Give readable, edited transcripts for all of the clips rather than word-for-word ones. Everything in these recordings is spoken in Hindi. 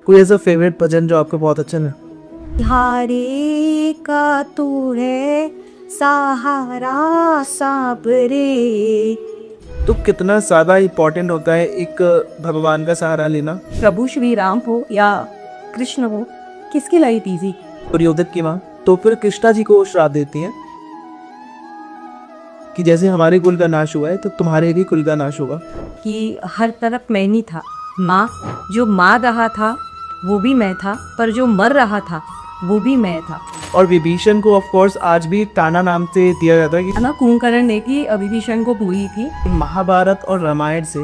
कोई ऐसा फेवरेट भजन जो आपको बहुत अच्छा लगा? हारे का तू है सहारा साबरे। तो कितना ज़्यादा इम्पोर्टेंट होता है एक भगवान का सहारा लेना। प्रभु श्री राम हो या कृष्ण हो, किसकी लाइफ इजी? दुर्योधन की माँ तो फिर कृष्णा जी को श्राप देती हैं कि जैसे हमारे कुल का नाश हुआ है तो तुम्हारे भी कुल का नाश होगा। कि हर तरफ मैं नहीं था, माँ जो मार रहा था वो भी मैं था, पर जो मर रहा था वो भी मैं था। और विभीषण को ऑफ कोर्स आज भी ताना नाम से दिया जाता है कि ना कुंभकर्ण ने भी विभीषण को पूरी थी। महाभारत और रामायण से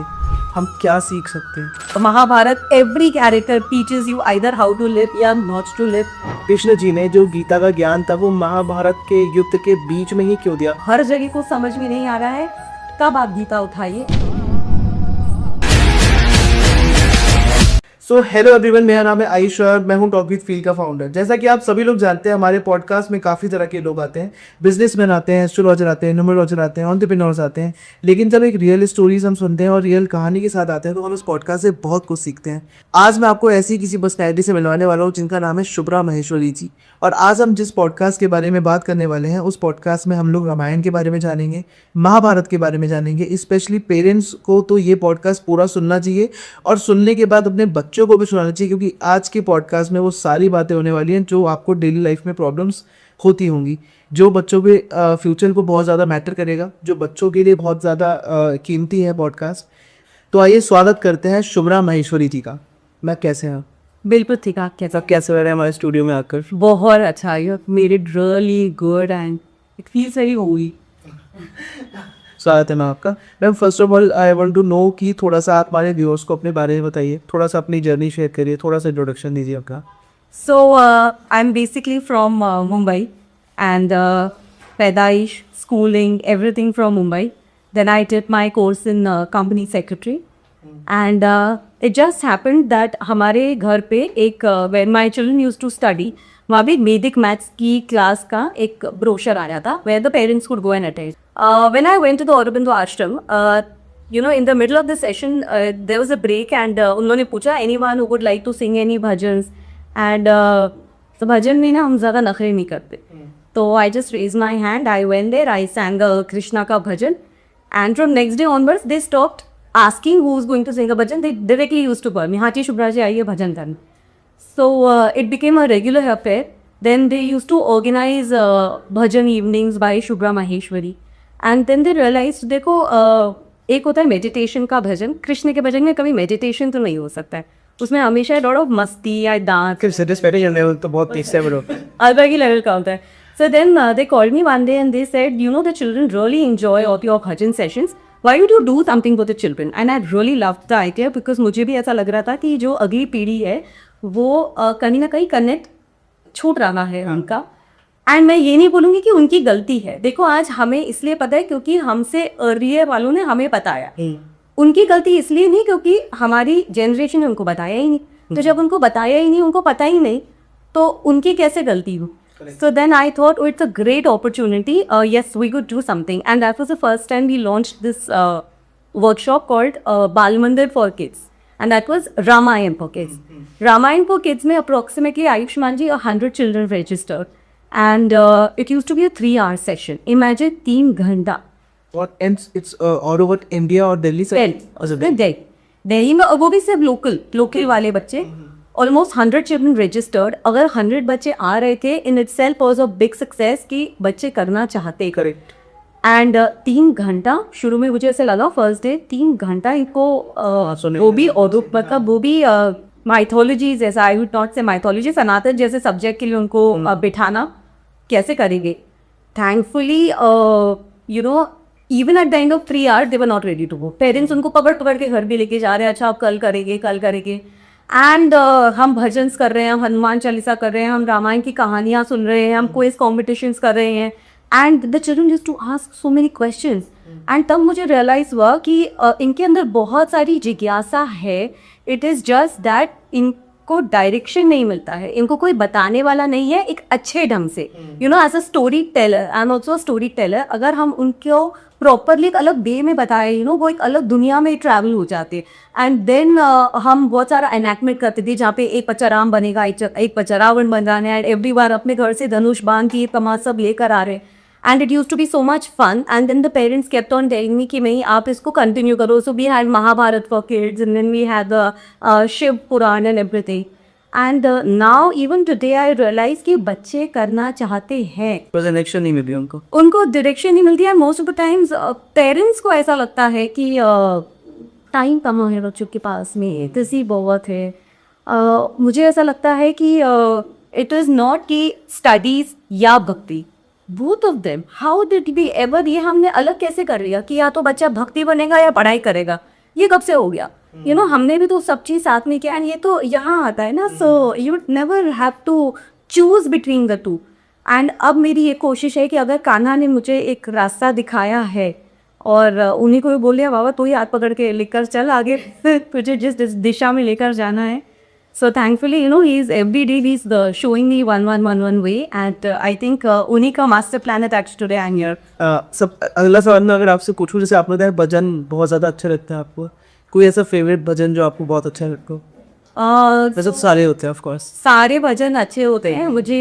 हम क्या सीख सकते हैं? Mahabharat every character teaches you either how to live या not to live. Krishna ji ने जो गीता का ज्ञान था वो महाभारत के युद्ध के बीच में ही क्यों दिया? हर जगह को समझ में नहीं आ रहा है, कब आप गीता उठाइए। सो हेलो एवरीवन, मेरा नाम है आयुष और मैं हूं टॉक विद फील का फाउंडर। जैसा कि आप सभी लोग जानते हैं, हमारे पॉडकास्ट में काफ़ी तरह के लोग आते हैं। बिजनेसमैन आते हैं, एस्ट्रोलॉजर आते हैं, न्यूमरोलॉजर आते हैं, एंटरप्रेन्योर्स आते हैं। लेकिन जब एक रियल स्टोरीज हम सुनते हैं और रियल कहानी के साथ आते हैं तो हम इस पॉडकास्ट से बहुत कुछ सीखते हैं। आज मैं आपको ऐसी किसी पर्सनैलिटी से मिलवाने वाला हूँ जिनका नाम है शुभ्रा महेश्वरी जी। और आज हम जिस पॉडकास्ट के बारे में बात करने वाले हैं उस पॉडकास्ट में हम लोग रामायण के बारे में जानेंगे, महाभारत के बारे में जानेंगे। स्पेशली पेरेंट्स को तो ये पॉडकास्ट पूरा सुनना चाहिए और सुनने के बाद अपने बच्चों को भी सुनाना चाहिए, क्योंकि आज के पॉडकास्ट में वो सारी बातें होने वाली हैं जो आपको डेली लाइफ में प्रॉब्लम्स होती होंगी, जो बच्चों के फ्यूचर को बहुत ज़्यादा मैटर करेगा, जो बच्चों के लिए बहुत ज़्यादा कीमती है पॉडकास्ट। तो आइए स्वागत करते हैं शुभ्रा महेश्वरी जी का। मैं कैसे हैं? बिल्कुल ठीक है। कैसे लग रहा है हमारे स्टूडियो में आकर? बहुत अच्छा, you made it really good and it feels very holy. स्वागत है मैम आपका। Ma'am first of all I want to know कि थोड़ा सा आप हमारे व्यूअर्स को अपने बारे में बताइए, थोड़ा सा अपनी जर्नी शेयर करिए, थोड़ा सा इंट्रोडक्शन दीजिए आपका। So I'm basically from Mumbai and पैदाइश, schooling, everything from Mumbai. Then I did my course in company secretary and it just happened that हमारे घर पे एक when my children used to study, वहाँ भी वैदिक मैथ्स की क्लास का एक ब्रोशर आ रहा था where the parents could go and attend. When I went to the Aurobindo ashram, you know, in the middle of the session there was a break and उन्होंने पूछा anyone who would like to sing any bhajans and तो भजन में ना हम ज़्यादा नखरे नहीं करते, तो I just raised my hand, I went there, I sang Krishna का भजन and from next day onwards they stopped asking who is going to sing a bhajan. They directly used to call me, हाँ जी शुभ्रा जी आइए भजन करने. So it became a regular affair. Then they used to organize bhajan evenings by Shubhra Maheshwari. And then they realized, देखो एक होता है मेडिटेशन का भजन, कृष्ण के भजन में कभी मेडिटेशन तो नहीं हो सकता है, उसमें हमेशा लॉट ऑफ मस्ती या डांस, सेटिस्फैक्शन लेवल तो बहुत तेज है ब्रो, अलग ही लेवल का होता है. So then they called me one day and they said, you know, the children really enjoy all your bhajan sessions. Why would you do something for the children? And I really loved the idea because मुझे भी ऐसा लग रहा था कि जो अगली पीढ़ी है वो कहीं ना कहीं कनेक्ट छूट रहा है उनका. एंड मैं ये नहीं बोलूँगी कि उनकी गलती है, देखो आज हमें इसलिए पता है क्योंकि हमसे अर्लियर वालों ने हमें बताया. उनकी गलती इसलिए नहीं क्योंकि हमारी जनरेशन ने उनको बताया ही नहीं, तो जब उनको बताया ही नहीं, उनको पता ही नहीं, तो उनकी कैसे गलती हो. So then I thought, oh, it's a great opportunity. Yes, we could do something. And that was the first time we launched this workshop called Bal Mandir for Kids. And that was Ramayan for Kids. Ramayan for Kids में approximately Ayushman ji 100 children registered. And it used to be a 3-hour session. Imagine 3 घंटा. What ends? It's all over India और दिल्ली से? दिल्ली में, वो भी सिर्फ लोकल वाले बच्चे. Almost 100 children registered. अगर 100 बच्चे आ रहे थे, in itself was a big success कि बच्चे करना चाहते. Correct. And 3 घंटा शुरू में मुझे ऐसे लगा फर्स्ट डे 3 घंटा इनको वो भी मतलब वो भी माइथोलॉजी जैसा, I would not say mythology, Sanatan जैसे सब्जेक्ट के लिए उनको बिठाना कैसे करेंगे. Thankfully you know even at the end of 3 hours they were not ready to go. Parents उनको पकड़ के घर भी लेके जा रहे हैं, अच्छा आप कल करेंगे. एंड हम भजन्स कर रहे हैं, हम हनुमान चालीसा कर रहे हैं, हम रामायण की कहानियाँ सुन रहे हैं, हम क्विज कॉम्पिटिशन्स कर रहे हैं. And the children used to ask so many questions. And तब मुझे रियलाइज हुआ कि इनके अंदर बहुत सारी जिज्ञासा है. इट इज़ जस्ट दैट को डायरेक्शन नहीं मिलता है, इनको कोई बताने वाला नहीं है एक अच्छे ढंग से, you know, as a storyteller, I am also a storyteller, अगर हम उनको प्रॉपरली एक अलग वे में बताए, यू नो, वो एक अलग दुनिया में ट्रैवल हो जाते। एंड देन हम बहुत सारा एनैक्टमेंट करते थे जहाँ पे एक बच्चा राम बनेगा, एक बच्चा रावण बन रहा है, एंड एवरी बार अपने घर से धनुष बाण तीर कमान सब लेकर आ रहे हैं। And it used to be so much fun. And then the parents kept on telling me कि नहीं आप इसको continue करो. So we had Mahabharat for kids, and then we had the Shiv Puran and everything. And now even today I realize कि बच्चे करना चाहते हैं, पर डायरेक्शन नहीं मिली उनको। उनको डायरेक्शन नहीं मिलती है। Most of the times parents को ऐसा लगता है कि टाइम कम है बच्चों के पास में, बिजी बहुत है। मुझे ऐसा लगता है कि इट इज़ नॉट कि स्टडीज़ या भक्ति, both of them, how did we ever, ये हमने अलग कैसे कर लिया कि या तो बच्चा भक्ति बनेगा या पढ़ाई करेगा, ये कब से हो गया? यू नो, हमने भी तो सब चीज़ साथ में किया, एंड ये तो यहाँ आता है ना। So you never have to choose between the two. And अब मेरी ये कोशिश है कि अगर कान्हा ने मुझे एक रास्ता दिखाया है और उन्हीं को भी बोल दिया बाबा तू ही हाथ पकड़ के लेकर चल आगे, तुझे जिस दिशा में लेकर जाना है। So thankfully, you know, he's every day he's showing me one way, and I think उन्हीं का master plan है that today I'm here. सब अगला सवाल मैं अगर आपसे पूछूं, जैसे आपने बताया भजन बहुत ज़्यादा अच्छा लगता है आपको, कोई ऐसा फेवरेट भजन जो आपको बहुत अच्छा लगता हो? वैसे तो सारे होते हैं ऑफ कोर्स। सारे भजन अच्छे होते हैं मुझे।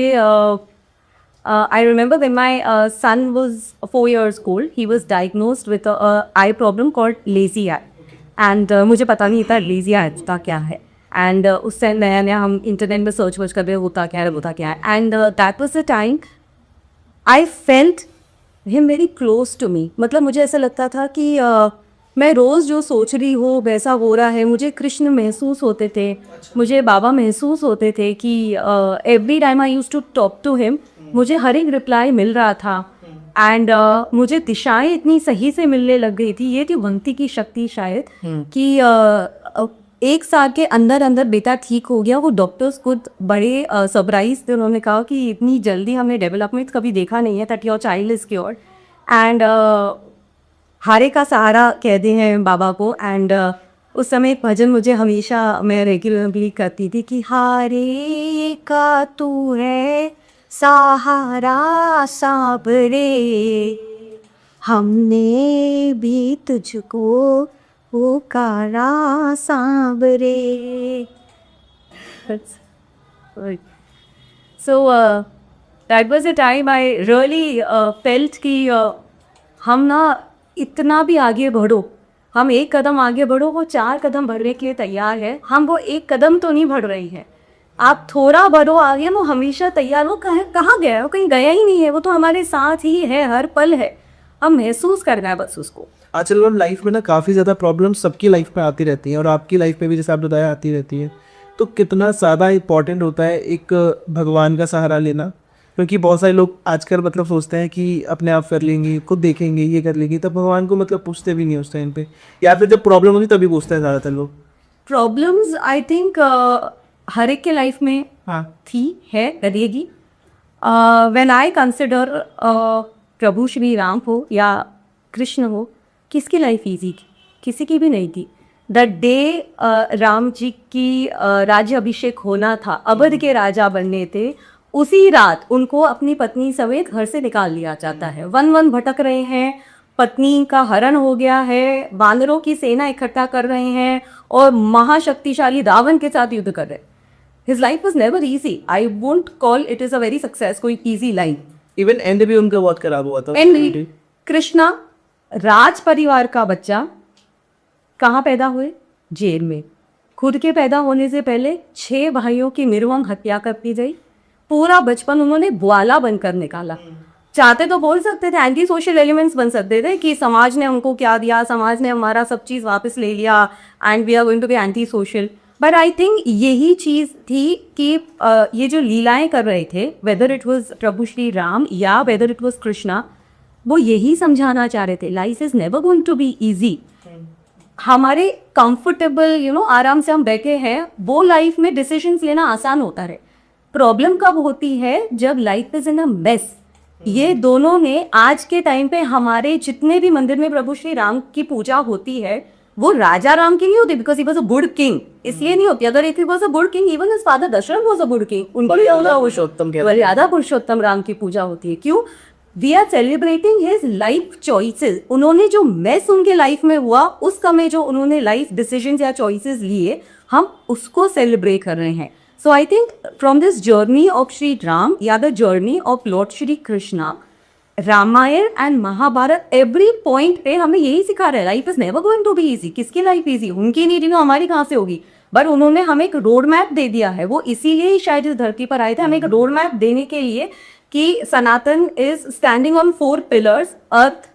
I remember when my son was 4 years old, he was diagnosed with a eye problem called lazy eye, and मुझे पता नहीं था lazy eye का क्या है। एंड उससे नया नया हम इंटरनेट में सर्च वर्च कर रहे होता क्या है। And that was the time I felt him very close to me. मतलब मुझे ऐसा लगता था कि मैं रोज़ जो सोच रही हूँ वैसा हो रहा है। मुझे कृष्ण महसूस होते थे, मुझे बाबा महसूस होते थे कि every time I use to talk to him, मुझे हर एक रिप्लाई मिल रहा था। एंड मुझे दिशाएं इतनी सही से मिलने लग गई थी। ये थी भक्ति की शक्ति शायद कि 1 साल के अंदर अंदर बेटा ठीक हो गया। वो डॉक्टर्स खुद बड़े सरप्राइज थे, उन्होंने कहा कि इतनी जल्दी हमने डेवलपमेंट कभी देखा नहीं है, that your child is cured. And हारे का सहारा कहते हैं बाबा को। एंड उस समय एक भजन मुझे हमेशा मैं रेगुलरली करती थी कि हारे का तू है सहारा साबरे, हमने भी तुझको पुकारा Sambare. So that was the time I really felt कि हम ना इतना भी आगे बढ़ो, हम 1 कदम आगे बढ़ो, वो 4 कदम बढ़ने के लिए तैयार है। हम वो 1 कदम तो नहीं बढ़ रही है, आप थोड़ा बढ़ो आगे, वो हमेशा तैयार। वो कहाँ गया है? वो कहीं गया ही नहीं है, वो तो हमारे साथ ही है, हर पल है, हम महसूस करना है बस उसको। आजकल मैम लाइफ में ना काफ़ी ज़्यादा प्रॉब्लम्स सबकी लाइफ में आती रहती हैं, और आपकी लाइफ में भी जैसे आपने बताया आती रहती है। तो कितना ज़्यादा इम्पॉर्टेंट होता है एक भगवान का सहारा लेना, क्योंकि बहुत सारे लोग आजकल मतलब सोचते हैं कि अपने आप कर लेंगे, खुद देखेंगे, ये कर लेंगे, तब भगवान को मतलब पूछते भी नहीं उस टाइम पे, या फिर जब प्रॉब्लम होती तभी पूछते हैं ज़्यादातर लोग। प्रॉब्लम्स आई थिंक हर एक के लाइफ में थी, है, रहेगी। व्हेन आई कंसिडर प्रभु श्री राम हो या कृष्ण हो, किसकी लाइफ इजी थी? किसी की भी नहीं थी। द डे राम जी की राज्य अभिषेक होना था, अवध के राजा बनने थे, उसी रात उनको अपनी पत्नी समेत घर से निकाल लिया जाता है। वन भटक रहे हैं, पत्नी का हरण हो गया है, बानरों की सेना इकट्ठा कर रहे हैं और महाशक्तिशाली रावण के साथ युद्ध कर रहे हैं। His life was never easy. I won't call it is a very success, कोई ईजी लाइफ। इवन एंड भी उनका बहुत खराब हुआ था। एंड कृष्णा राज परिवार का बच्चा, कहाँ पैदा हुए? जेल में। खुद के पैदा होने से पहले 6 भाइयों की निर्मम हत्या कर दी गई। पूरा बचपन उन्होंने ग्वाला बनकर निकाला। चाहते तो बोल सकते थे, एंटी सोशल एलिमेंट्स बन सकते थे कि समाज ने हमको क्या दिया, समाज ने हमारा सब चीज़ वापस ले लिया and we are going to be anti social. But I think यही चीज़ थी कि ये जो लीलाएं कर रहे थे, वेदर इट वॉज प्रभु श्री राम या वेदर इट वॉज कृष्णा, वो यही समझाना चाह रहे थे, life is never going to be easy. हमारे कंफर्टेबल आराम से हम बैठे हैं, वो लाइफ में डिसीजंस लेना आसान होता है। प्रॉब्लम कब होती है? जब life is in a mess. ये दोनों ने आज के टाइम पे हमारे जितने भी मंदिर में प्रभु श्री राम की पूजा होती है, वो राजा राम की नहीं होती because he was a good king, इसलिए नहीं होती. अगर if he was a good king, even his father Dasharath was a good king, उनको भी पुरुषोत्तम कहते हैं. मर्यादा पुरुषोत्तम राम की पूजा होती है. क्यों? We are celebrating his life choices. उन्होंने जो मेस उनके लाइफ में हुआ, उस समय जो उन्होंने लाइफ डिसीजन या चॉइसेस लिए, हम उसको सेलिब्रेट कर रहे हैं. So I think from this journey of Shri Ram या the journey of Lord Shri Krishna, Ramayan and Mahabharat every point पे हमें यही सिखा रहा है, life is never going to be easy. किसकी लाइफ इजी? उनकी नहीं, दिनों हमारी कहाँ से होगी. बट उन्होंने हमें एक रोड मैप दे दिया है. वो इसीलिए ही शायद इस धरती पर आए थे, हमें एक रोड मैप देने के लिए कि सनातन इज स्टैंडिंग ऑन 4 पिलर्स: अर्थ,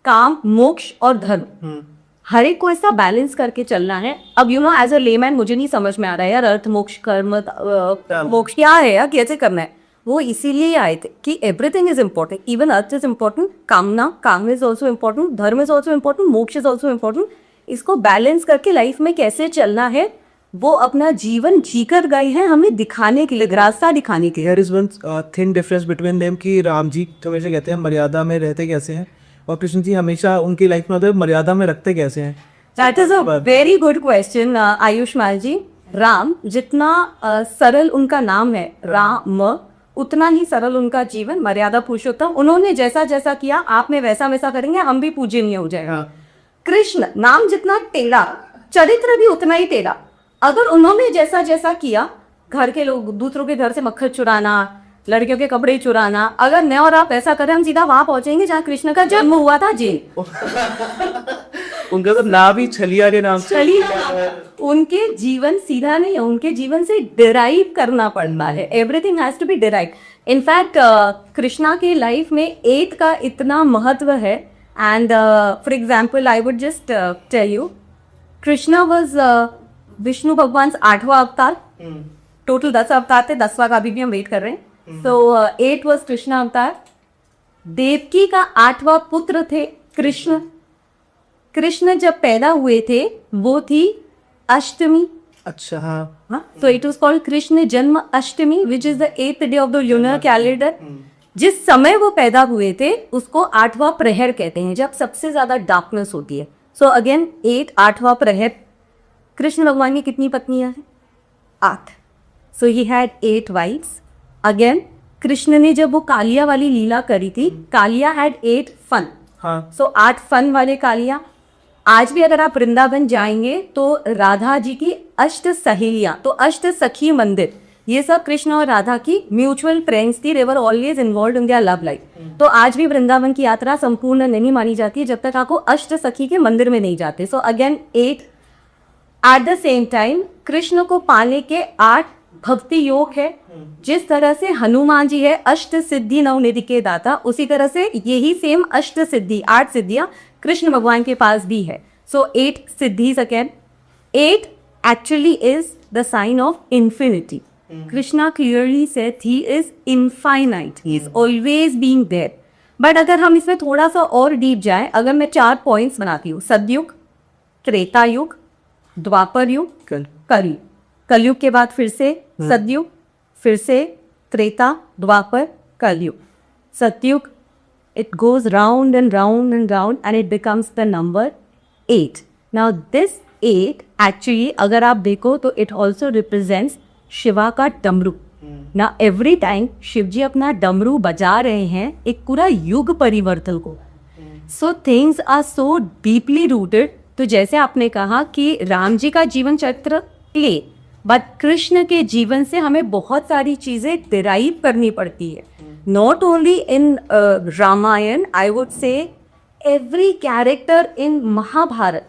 काम, मोक्ष और धर्म. हर एक को ऐसा बैलेंस करके चलना है. अब you know as a layman मुझे नहीं समझ में आ रहा है यार, अर्थ, मोक्ष, कर्म, मोक्ष क्या है यार, कैसे करना है. वो इसीलिए आए थे कि everything is important. Even earth is important, काम इज ऑल्सो इम्पोर्टेंट, धर्म इज ऑल्सो इम्पोर्टेंट, मोक्ष इज ऑल्सो इम्पोर्टेंट. इसको बैलेंस करके लाइफ में कैसे चलना है, वो अपना जीवन जीकर गए हैं हमें दिखाने के लिए, रास्ता दिखाने के लिए. Here is one thin difference between them कि राम जी हमेशा कहते हैं मर्यादा में रहते कैसे हैं, और कृष्ण जी हमेशा उनकी लाइफ में होते हैं मर्यादा में रखते कैसे हैं. That is a very good question Ayushmann ji. Ram जितना सरल उनका नाम है राम, उतना ही सरल उनका जीवन. मर्यादा पुरुषोत्तम, उन्होंने जैसा जैसा किया आप में वैसा वैसा करेंगे, हम भी पूजनीय हो जाएगा. कृष्ण नाम जितना टेढ़ा, चरित्र भी उतना ही टेढ़ा. अगर उन्होंने जैसा जैसा किया, घर के लोग दूसरों के घर से मक्खन चुराना, लड़कियों के कपड़े चुराना, अगर मैं और आप ऐसा करें, हम सीधा वहां पहुंचेंगे जहाँ कृष्ण का जन्म हुआ था, जेल. उनका तो नाम ही छलिया के नाम से. चलिए, उनके जीवन सीधा नहीं है, उनके जीवन से डिराइव करना पड़ता है. Everything has to be derive. In fact Krishna के लाइफ में 8 का इतना महत्व है. And for example I would just tell you, Krishna was Vishnu भगवान 8वां अवतार. टोटल 10 अवतार थे, 10वां का अभी भी हम वेट कर रहे हैं. सो 8 वॉज कृष्णा अवतार. देवकी का 8वां पुत्र थे कृष्ण. कृष्ण जब पैदा हुए थे वो थी अष्टमी. अच्छा, हाँ. तो it was called Krishna Janmashtami, which is the 8th day of the lunar calendar. जिस समय वो पैदा हुए थे उसको 8वां प्रहर कहते हैं, जब सबसे ज्यादा डार्कनेस होती है. सो अगेन 8, 8वां प्रहर. कृष्ण भगवान की कितनी पत्नियां हैं? 8. So he had 8 wives. Again Krishna ने जब वो कालिया वाली लीला करी थी, कालिया हैड 8 फन. हाँ. सो 8 फन वाले कालिया. आज भी अगर आप वृंदावन जाएंगे तो राधा जी की 8 सहेलियां, तो 8 सखी मंदिर, ये सब कृष्ण और राधा की म्यूचुअल फ्रेंड्स थी. They were always involved in their love life. तो आज भी वृंदावन की यात्रा संपूर्ण नहीं मानी जाती है जब तक आपको 8 सखी के मंदिर में नहीं जाते. So again 8. At the same time Krishna को पाने के 8 भक्ति योग है. जिस तरह से हनुमान जी है अष्ट सिद्धि नवनिधि के दाता, उसी तरह से यही सेम अष्ट सिद्धि, 8 सिद्धियां कृष्ण भगवान के पास भी है. सो 8 सिद्धिज again. 8 actually is the sign of infinity. Krishna clearly said he is infinite, he is always being there. But अगर हम इसमें थोड़ा सा और डीप जाए, अगर मैं 4 पॉइंट्स बनाती हूँ, सतयुग, त्रेता युग, द्वापर युग, कलयुग. कलयुग के बाद फिर से सतयुग, फिर से त्रेता, द्वापर, कलयुग. सतयुग, it goes round and round and round and it becomes the number 8. Now this 8 actually अगर आप देखो तो it also represents शिवा का डमरू. Now every time शिव जी अपना डमरू बजा रहे हैं एक पूरा युग परिवर्तन को. So things are so deeply rooted. तो जैसे आपने कहा कि राम जी का जीवन चरित्र प्ले, बट कृष्ण के जीवन से हमें बहुत सारी चीजें डिराइव करनी पड़ती है. Not only in Ramayana, I would say every character in Mahabharata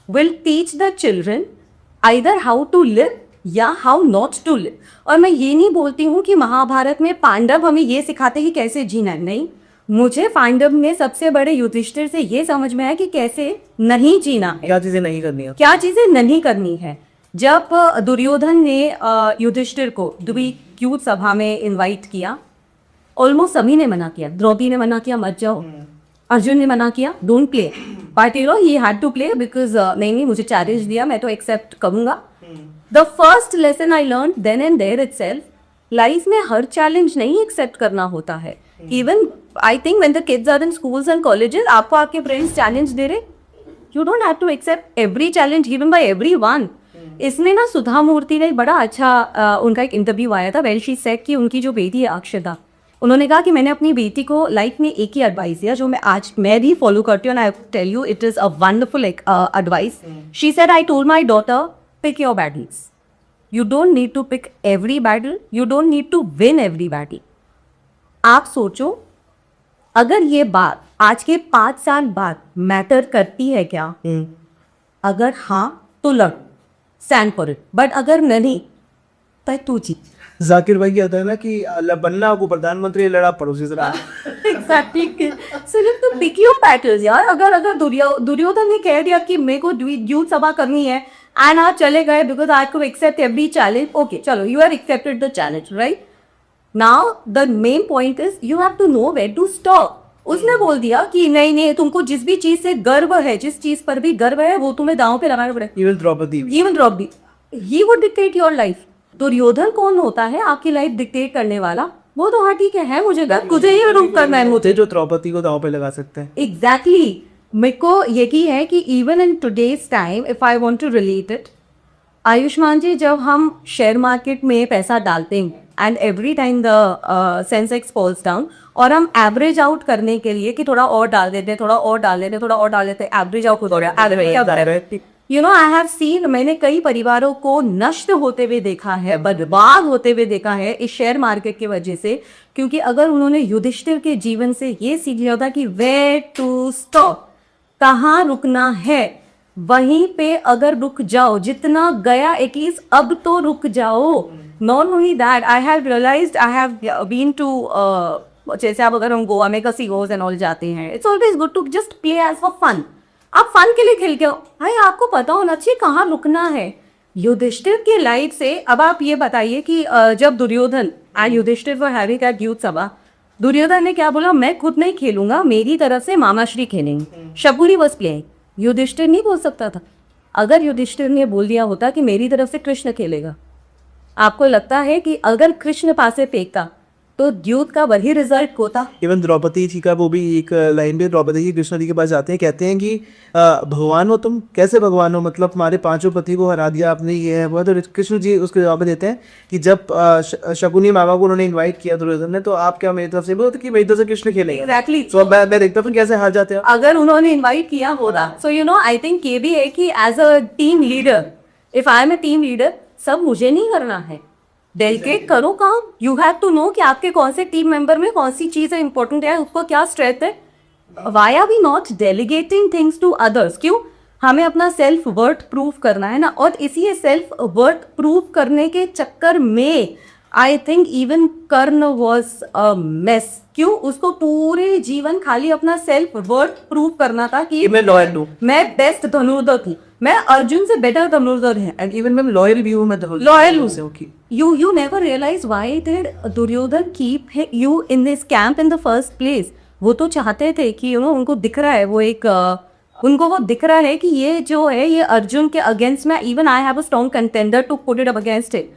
will teach the children either how to live या हाउ नॉट टू लिव. और मैं ये नहीं बोलती हूँ कि महाभारत में पांडव हमें ये सिखाते कि कैसे जीना है, नहीं. मुझे पांडव में सबसे बड़े युधिष्ठिर से ये समझ में आया कि कैसे नहीं जीना है, क्या चीजें नहीं करनी है, क्या चीजें नहीं करनी है. जब दुर्योधन ने युधिष्ठिर को द्विक्यूट सभा में इनवाइट किया, ऑलमोस्ट सभी ने मना किया. द्रौपदी ने मना किया मत जाओ, अर्जुन ने मना किया don't play, but you know he had to play because नहीं मुझे चैलेंज दिया, मैं तो एक्सेप्ट करूंगा. The first lesson I learn then and there itself, life में हर चैलेंज नहीं एक्सेप्ट करना होता है. Even I think when the kids are in schools and colleges, आपको आपके फ्रेंड्स चैलेंज दे रहे, You don't have to accept every challenge given by everyone. इसमें ना सुधा मूर्ति ने बड़ा अच्छा उनका एक इंटरव्यू आया था वेल शी सेड कि उनकी जो बेटी है अक्षता, उन्होंने कहा कि मैंने अपनी बेटी को लाइफ में एक ही एडवाइस दिया जो मैं भी फॉलो करती हूँ, and I tell you it is a wonderful advice. She said I told my daughter pick your battles. You don't need to pick every battle, you don't need to win every battle. आप सोचो अगर ये बात आज के 5 साल बाद मैटर करती है क्या? अगर हाँ तो लड़, स्टैंड फॉर इट, बट अगर नहीं तो तू जीत. जाकिर भाई कहता है ना कि बनना आपको प्रधानमंत्री, लड़ा पड़ोसी से. एग्जैक्टली. सिर्फ तो पिक योर बैटल्स यार. अगर दुर्योधन ने कह दिया कि मेरे को युद्ध सभा करनी है एंड आप चले गए because I could accept every challenge, okay चलो you have accepted the challenge, right? Now the main point is you have to know where to stop. उसने बोल दिया कि नहीं नहीं, तुमको जिस भी चीज से गर्व है, जिस चीज पर भी गर्व है वो तुम्हें दांव पे लगाना पड़ेगा. Even Draupadi he would dictate your life. Duryodhan कौन होता है आपकी लाइफ डिक्टेट करने वाला? वो तो हाँ ठीक है मुझे तुझे ही रूप करना है, मुझे जो द्रौपदी को दांव पे लगा सकते हैं. एग्जैक्टली. मेरे को यही है कि even in today's time if I want to relate it, Ayushmann ji जब हम शेयर मार्केट में पैसा डालते हैं and every time the Sensex falls down और हम एवरेज आउट करने के लिए कि थोड़ा और डाल देते हैं, थोड़ा और डाल देते हैं, थोड़ा और डाल देते हैं, एवरेज आउट हो गया. You know I have seen, मैंने कई परिवारों को नष्ट होते हुए देखा है, बर्बाद होते हुए देखा है इस शेयर मार्केट की वजह से. क्योंकि अगर उन्होंने युधिष्ठिर के जीवन से ये सीख लिया होता कि वेयर टू स्टॉप, कहाँ रुकना है, वहीं पे अगर रुक जाओ, जितना गया एटलीस्ट अब तो रुक जाओ. Not only that, I have realized, I have been to जैसे आप अगर हम गोवा में कसिनोज एंड ऑल जाते हैं, it's always good to just play as for fun. आप फन के लिए खेल के भाई आपको पता होना चाहिए कहाँ रुकना है. युधिष्ठिर की लाइफ से अब आप ये बताइए कि जब Duryodhan and Yudhishthir were having that युद्ध सभा, दुर्योधन ने क्या बोला? मैं खुद नहीं खेलूंगा, मेरी तरफ से मामाश्री खेलेंगे. शकुनी बस प्लेइंग. युधिष्ठिर नहीं बोल सकता था. अगर युधिष्ठिर ने बोल दिया होता कि मेरी तरफ से कृष्ण खेलेगा, आपको लगता है कि अगर कृष्ण पासे फेंकता तो युद्ध का वही रिजल्ट होता? इवन द्रौपदी जी का वो भी एक लाइन में, द्रौपदी जी कृष्ण जी के पास जाते हैं, कहते हैं कि भगवान हो तुम, कैसे भगवान हो, मतलब तुम्हारे 5 पति को हरा दिया आपने, ये है वो. तो कृष्ण जी उसके जवाब में देते हैं कि जब शकुनी मामा को उन्होंने इन्वाइट किया दुर्योधन ने, तो आप क्या मेरी तरफ से बोलते कि मेरी तरफ से कृष्ण खेलेंगे. एग्जैक्टली. तो मैं देखता हूँ कैसे हार जाते हैं अगर उन्होंने इन्वाइट किया होता. So you know I think ये भी है कि as a team leader, if I am a team leader, सब मुझे नहीं करना है, डेलीकेट करो काम. यू हैव टू नो कि आपके कौन से टीम मेंबर में कौन सी चीज़ इंपॉर्टेंट है, उसको क्या स्ट्रेंथ है. Why are we not delegating things to others? क्यों? हमें अपना सेल्फ वर्थ प्रूव करना है ना. और इसी सेल्फ वर्थ प्रूव करने के चक्कर में I think even Karna was a mess. क्यों? उसको पूरे जीवन खाली अपना सेल्फ वर्थ प्रूव करना था कि मैं लॉयल हूँ, मैं बेस्ट धनुर्धर हूँ, मैं अर्जुन से बेटर धनुर्धर है, एंड इवन मैं लॉयल भी हूँ, मैं लॉयल हूँ. You never realize why did Duryodhan keep you in this camp in the first place? वो तो चाहते थे कि उनको दिख रहा है वो एक उनको वो दिख रहा है कि ये जो है ये अर्जुन के अगेंस्ट में, even I have a strong contender to put it up against it.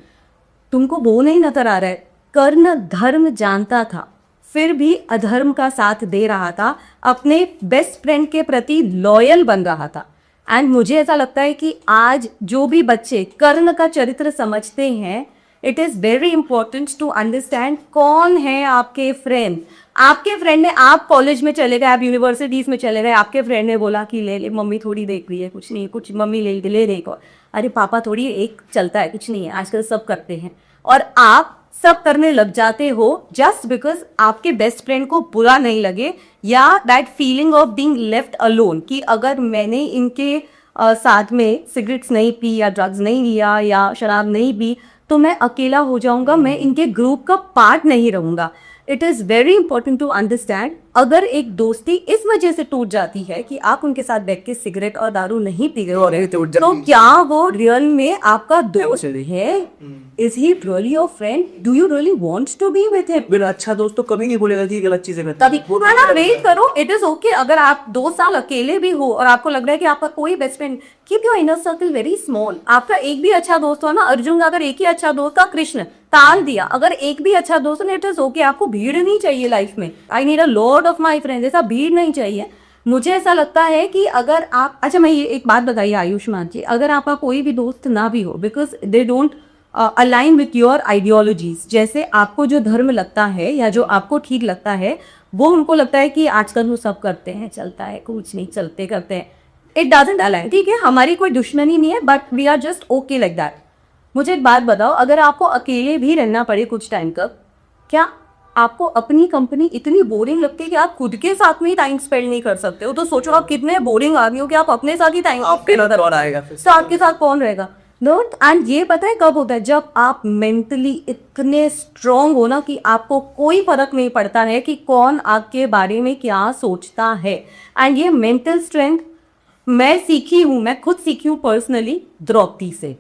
तुमको वो नहीं नजर आ रहा है. कर्ण धर्म जानता था, फिर भी अधर्म का साथ दे रहा था, अपने बेस्ट फ्रेंड के प्रति लॉयल बन रहा था. एंड मुझे ऐसा लगता है कि आज जो भी बच्चे कर्ण का चरित्र समझते हैं, it is very important to understand कौन है आपके फ्रेंड. आपके फ्रेंड ने, आप कॉलेज में चले गए, आप यूनिवर्सिटीज़ में चले गए, आपके फ्रेंड ने बोला कि ले ले मम्मी थोड़ी देख रही है, कुछ नहीं, कुछ मम्मी ले ले एक और, अरे पापा थोड़ी एक चलता है, कुछ नहीं है, आजकल सब करते हैं. और आप सब करने लग जाते हो जस्ट बिकॉज आपके बेस्ट फ्रेंड को बुरा नहीं लगे, या that feeling of being left alone कि अगर मैंने इनके साथ में सिगरेट्स नहीं पी या ड्रग्स नहीं लिया या शराब नहीं पी तो मैं अकेला हो जाऊंगा, मैं इनके ग्रुप का पार्ट नहीं रहूंगा. It is very important to understand, अगर एक दोस्ती इस वजह से टूट जाती है कि आप उनके साथ बैठ के सिगरेट और दारू नहीं पी रहे हो, तो क्या वो रियल में आपका दोस्त है? Is he really your friend? Do you really want to be with him? मेरा अच्छा दोस्त तो कभी नहीं बोलेगा कि गलत चीजें करता. तभी वेट करो. इट इज ओके अगर आप 2 साल अकेले भी हो और आपको लग रहा है कि आपका कोई best friend, keep your inner circle very small. आपका एक भी अच्छा दोस्त हो ना, अर्जुन का अगर एक ही अच्छा दोस्त था, कृष्ण ताल दिया, अगर एक भी अच्छा दोस्त है, इट इज ओके. आपको भीड़ नहीं चाहिए लाइफ में. I need a lot of my friends, ऐसा भीड़ नहीं चाहिए. मुझे ऐसा लगता है कि अगर आप, अच्छा मैं ये एक बात बताइए आयुष्मान जी, अगर आपका कोई भी दोस्त ना भी हो, because they don't align with your ideologies, जैसे आपको जो धर्म लगता है या जो आपको ठीक लगता है वो उनको लगता है कि आजकल वो सब करते हैं, चलता है, कुछ नहीं, चलते करते हैं, इट डजंट अलाइन, ठीक है, हमारी कोई दुश्मनी नहीं है, but we are just okay like that. मुझे एक बात बताओ, अगर आपको अकेले भी रहना पड़े कुछ टाइम तक, क्या आपको अपनी कंपनी इतनी बोरिंग लगती है कि आप खुद के साथ में ही टाइम स्पेंड नहीं कर सकते हो? तो सोचो आप कितने बोरिंग आदमी हो कि आप अपने साथ ही टाइम, आपके आपके साथ कौन रहेगा? नोट, एंड ये पता है कब होता है? जब आप मेंटली इतने स्ट्रांग हो ना कि आपको कोई फर्क नहीं पड़ता है कि कौन आपके बारे में क्या सोचता है। एंड ये मेंटल स्ट्रेंथ मैं सीखी हूँ, मैं खुद सीखी हूँ पर्सनली द्रौपदी से।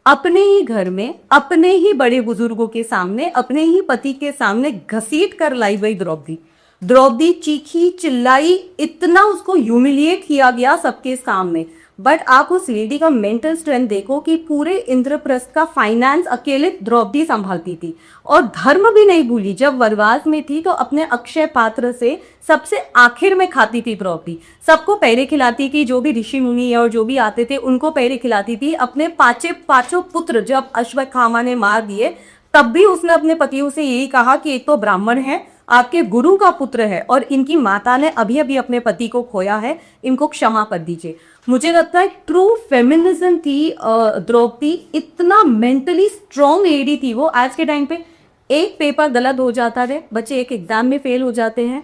अपने ही घर में, अपने ही बड़े बुजुर्गों के सामने, अपने ही पति के सामने घसीट कर लाई गई द्रौपदी। द्रौपदी चीखी, चिल्लाई, इतना उसको ह्यूमिलिएट किया गया सबके सामने, बट आप उस लेडी का मेंटल स्ट्रेंथ देखो कि पूरे इंद्रप्रस्थ का फाइनेंस अकेले द्रौपदी संभालती थी और धर्म भी नहीं भूली। जब वनवास में थी तो अपने अक्षय पात्र से सबसे आखिर में खाती थी द्रौपदी, सबको पैरे खिलाती थी, जो भी ऋषि मुनि और जो भी आते थे उनको पैरे खिलाती थी। अपने पांचों पुत्र जब अश्वत्थामा ने मार दिए तब भी उसने अपने पतियों से यही कहा कि एक तो ब्राह्मण है, आपके गुरु का पुत्र है, और इनकी माता ने अभी अभी अपने पति को खोया है, इनको क्षमा कर दीजिए। मुझे लगता है ट्रू फेमिनिज्म थी द्रौपदी, इतना मेंटली स्ट्रॉन्ग लेडी थी वो। आज के टाइम पे एक पेपर गलत हो जाता है, बच्चे एक एग्जाम में फेल हो जाते हैं।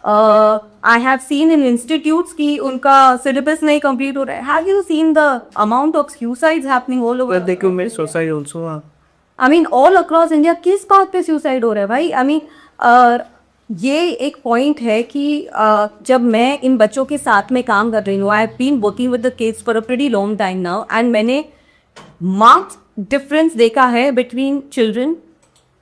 I have seen in institutes कि उनका सिलेबस नहीं कंप्लीट हो रहा है। Have you seen the amount of suicides happening all over? they commit suicide also, हाँ। I mean all across India किस बात पे सुसाइड हो रहा है भाई? आई मीन ये एक पॉइंट है कि जब मैं इन बच्चों के साथ में काम कर रही हूँ, I have been working with the kids for a pretty long time now, and मैंने मार्क्ड डिफरेंस देखा है बिटवीन चिल्ड्रन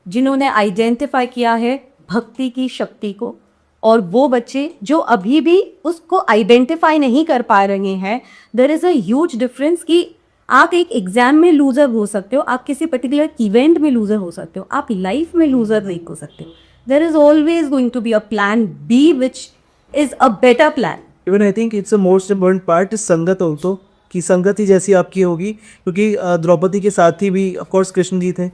जिन्होंने आइडेंटिफाई किया है भक्ति की शक्ति को, और वो बच्चे जो अभी भी उसको आइडेंटिफाई नहीं कर पा रहे हैं। There is a huge difference कि आप एक एग्जाम में लूजर हो सकते हो, आप किसी पर्टिकुलर इवेंट में लूजर हो सकते हो, आप लाइफ में लूजर नहीं हो सकते। There is always going to be a plan B which is a better plan. Even I think it's a most important part is sangat also, कि संगत ही जैसी आपकी होगी, क्योंकि द्रौपदी के साथ ही भी ऑफ कोर्स कृष्ण जी थे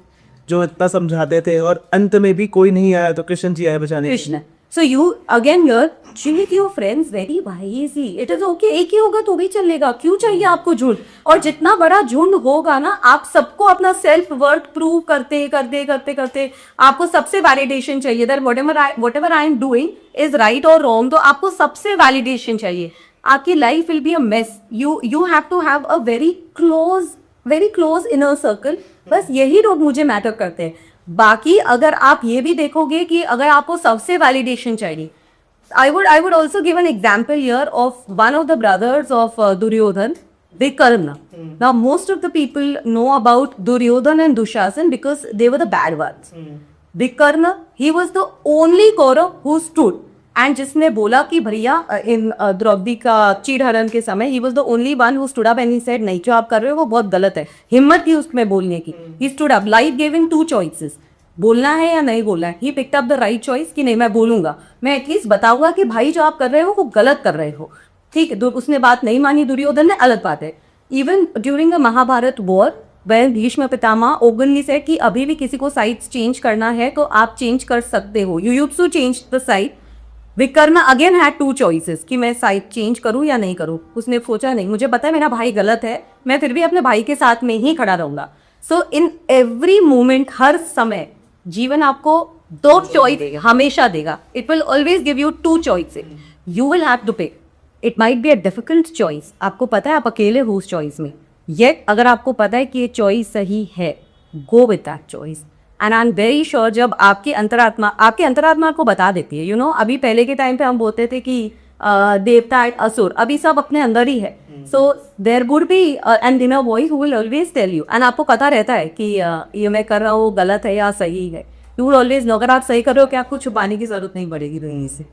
जो इतना समझाते थे, और अंत में भी कोई नहीं आया तो कृष्ण जी आए बचाने। Krishna, so you again here chill with your friends very wisely, it is okay, एक ही होगा तो भी चलेगा, क्यों चाहिए आपको झुंड? और जितना बड़ा झुंड होगा ना, आप सबको अपना सेल्फ वर्थ प्रूव करते करते करते करते आपको सबसे वैलिडेशन चाहिए that whatever I am doing is right or wrong, तो आपको सबसे वैलिडेशन चाहिए। आपकी life will be a mess. you have to have a very close inner circle। बस यही लोग मुझे मैटर करते हैं। बाकी अगर आप ये भी देखोगे कि अगर आपको सबसे वैलिडेशन चाहिए, I would also give an example here of one of the brothers of Duryodhan, Vikarna. Now most of the people know about Duryodhan and Dushasan because they were the bad ones. Vikarna, he was the only Kaurav who stood, and जिसने बोला कि भैया इन द्रौपदी का चीरहरण के समय he was the only one who stood up and he said नहीं, जो आप कर रहे हो वो बहुत गलत है। हिम्मत थी उसमें बोलने की। He stood up. Life gave him 2 choices, बोलना है या नहीं बोलना है। He picked up the right choice कि नहीं, मैं बोलूंगा, मैं एटलीस्ट बताऊंगा कि भाई जो आप कर रहे हो वो गलत कर रहे हो। ठीक है, उसने बात नहीं मानी दुर्योधन ने, अलग बात है। Even during the Mahabharata war when Bhishma Pitamah openly said कि अभी भी किसी को साइड्स चेंज करना है तो आप चेंज कर सकते हो। Yuyutsu change the side. Vikarna again had 2 choices कि मैं साइड चेंज करूं या नहीं करूं। उसने सोचा नहीं, मुझे पता है मेरा भाई गलत है, मैं फिर भी अपने भाई के साथ में ही खड़ा रहूंगा। सो इन एवरी मोमेंट, हर समय जीवन आपको 2 चॉइस हमेशा देगा। It will always give you 2 choices, you will have to pick. It might be a difficult choice, आपको पता है आप अकेले हो उस चॉइस में, येट अगर आपको पता है कि ये चॉइस सही है, go with that choice. And I am very sure जब आपकी अंतरात्मा को बता देती है, अभी पहले के टाइम पे हम बोलते थे कि देवता एंड असुर, अभी सब अपने अंदर ही है। So there would be an inner voice who will always tell you, and आपको पता रहता है कि ये मैं कर रहा हूँ गलत है या सही है। यू विल ऑलवेज नो, अगर आप सही कर रहे हो क्या, आपको छुपाने की जरूरत नहीं पड़ेगी दुनिया से।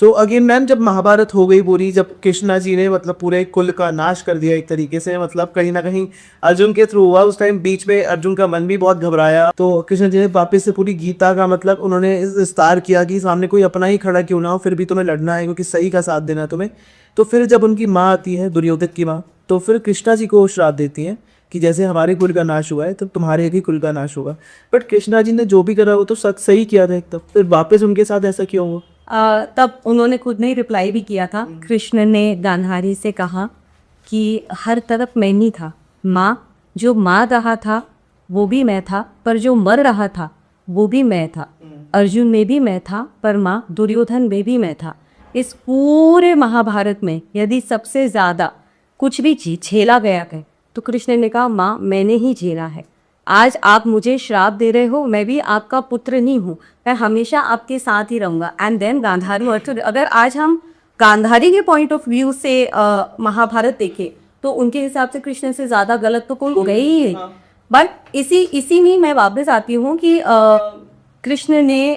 तो अगेन मैम जब महाभारत हो गई पूरी, जब कृष्णा जी ने मतलब पूरे कुल का नाश कर दिया एक तरीके से, मतलब कहीं ना कहीं अर्जुन के थ्रू हुआ, उस टाइम बीच में अर्जुन का मन भी बहुत घबराया, तो कृष्ण जी ने वापस से पूरी गीता का मतलब उन्होंने विस्तार किया कि सामने कोई अपना ही खड़ा क्यों ना हो, फिर भी तुम्हें लड़ना है क्योंकि सही का साथ देना है तुम्हें। तो फिर जब उनकी माँ आती है, दुर्योधन की माँ, तो फिर कृष्णा जी को श्राप देती हैं कि जैसे हमारे कुल का नाश हुआ है तो तुम्हारे भी कुल का नाश होगा। बट कृष्णा जी ने जो भी करा वो तो सही किया था एकदम, फिर वापस उनके साथ ऐसा क्यों हुआ? तब उन्होंने खुद ने रिप्लाई भी किया था। कृष्ण ने गांधारी से कहा कि हर तरफ मैं ही था, माँ जो मार रहा था वो भी मैं था, पर जो मर रहा था वो भी मैं था। अर्जुन में भी मैं था, पर माँ दुर्योधन में भी मैं था। इस पूरे महाभारत में यदि सबसे ज़्यादा कुछ भी झेला गया है तो कृष्ण ने कहा माँ मैंने ही झेला है। आज आप मुझे श्राप दे रहे हो, मैं भी आपका पुत्र नहीं हूँ, मैं हमेशा आपके साथ ही रहूँगा। एंड देन गांधारी अर्जुन, अगर आज हम गांधारी के पॉइंट ऑफ व्यू से महाभारत देखें तो उनके हिसाब से कृष्ण से ज़्यादा गलत तो कोई गई ही नहीं। बट इसी में मैं वापस आती हूँ कि कृष्ण ने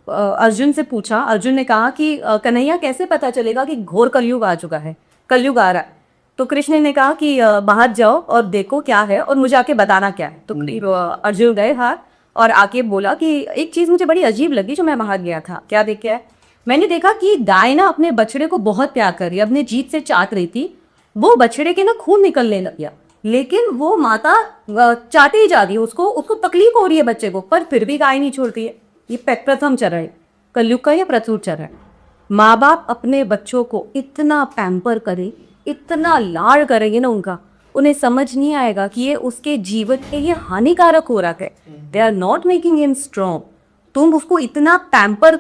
अर्जुन से पूछा, अर्जुन ने कहा कि कन्हैया कैसे पता चलेगा कि घोर कलयुग आ चुका है, कलयुग आ रहा है। तो कृष्ण ने कहा कि बाहर जाओ और देखो क्या है और मुझे आके बताना क्या है। तो अर्जुन गए बाहर और आके बोला कि एक चीज़ मुझे बड़ी अजीब लगी जो मैं बाहर गया था। क्या देख के आए? मैंने देखा कि गाय ना अपने बछड़े को बहुत प्यार कर रही है, अपने जीत से चाट रही थी, वो बछड़े के ना खून निकलने लग गया, लेकिन वो माता चाटे ही जा रही है, उसको तकलीफ हो रही है बच्चे को, पर फिर भी गाय नहीं छोड़ती है। ये प्रथम चरण है कलयुग का, या प्रचुर चरण है। माँ बाप अपने बच्चों को इतना पैम्पर करे, इतना लाड़ करेंगे ना उनका, उन्हें समझ नहीं आएगा कि ये उसके जीवन के लिए हानिकारक हो रहा है। They are not making him strong. तुम उसको इतना पैम्पर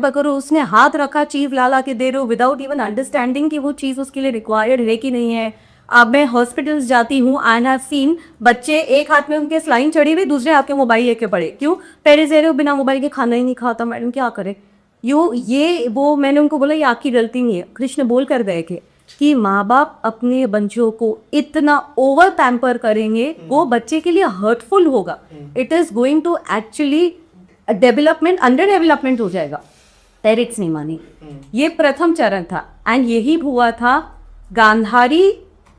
करो, उसने हाथ रखा चीज ला के दे रहे हो विदाउट इवन अंडरस्टैंडिंग कि वो चीज़ उसके लिए रिक्वायर्ड है कि नहीं है। अब मैं हॉस्पिटल्स जाती हूँ, आई हैव सीन बच्चे एक हाथ में उनके स्लाइन चढ़ी हुई, दूसरे हाथ के मोबाइल लेके पड़े। क्यों? पेरेंट्स दे रहे हो, बिना मोबाइल के खाना ही नहीं खाता, मैडम क्या करे? वो मैंने उनको बोला ये आपकी गलती नहीं है। कृष्ण बोल कर गए थे कि माँ बाप अपने बच्चों को इतना ओवर पैम्पर करेंगे वो बच्चे के लिए हर्टफुल होगा। It is going to actually development, under development हो जाएगा। पेरेंट्स नहीं मानी। ये प्रथम चरण था एंड यही हुआ था गांधारी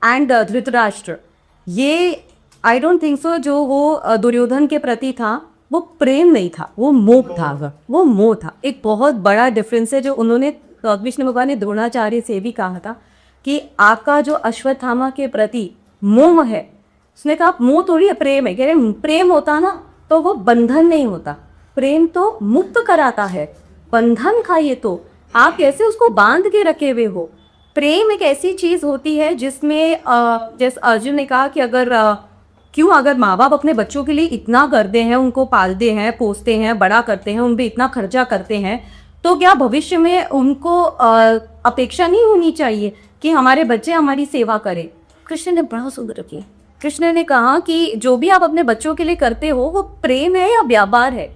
एंड धृतराष्ट्र। ये आई डोंट थिंक सो जो वो दुर्योधन के प्रति था वो प्रेम नहीं था, वो मोह था। वो मोह था। एक बहुत बड़ा डिफरेंस है जो उन्होंने विष्णु भगवान ने द्रोणाचार्य से भी कहा था कि आपका जो अश्वत्थामा के प्रति मोह है, उसने कहा मोह थोड़ी है, प्रेम है। कह रहे प्रेम होता ना तो वो बंधन नहीं होता, प्रेम तो मुक्त कराता है, बंधन का ये तो आप कैसे उसको बांध के रखे हुए हो। प्रेम एक ऐसी चीज होती है जिसमें जैसे अर्जुन ने कहा कि अगर माँ बाप अपने बच्चों के लिए इतना करते हैं, उनको पालते हैं, पोसते हैं, बड़ा करते हैं, उन पर इतना खर्चा करते हैं, तो क्या भविष्य में उनको अपेक्षा नहीं होनी चाहिए कि हमारे बच्चे हमारी सेवा करें? कृष्ण ने बड़ा सुंदर किया। कृष्ण ने कहा कि जो भी आप अपने बच्चों के लिए करते हो वो प्रेम है या व्यापार है?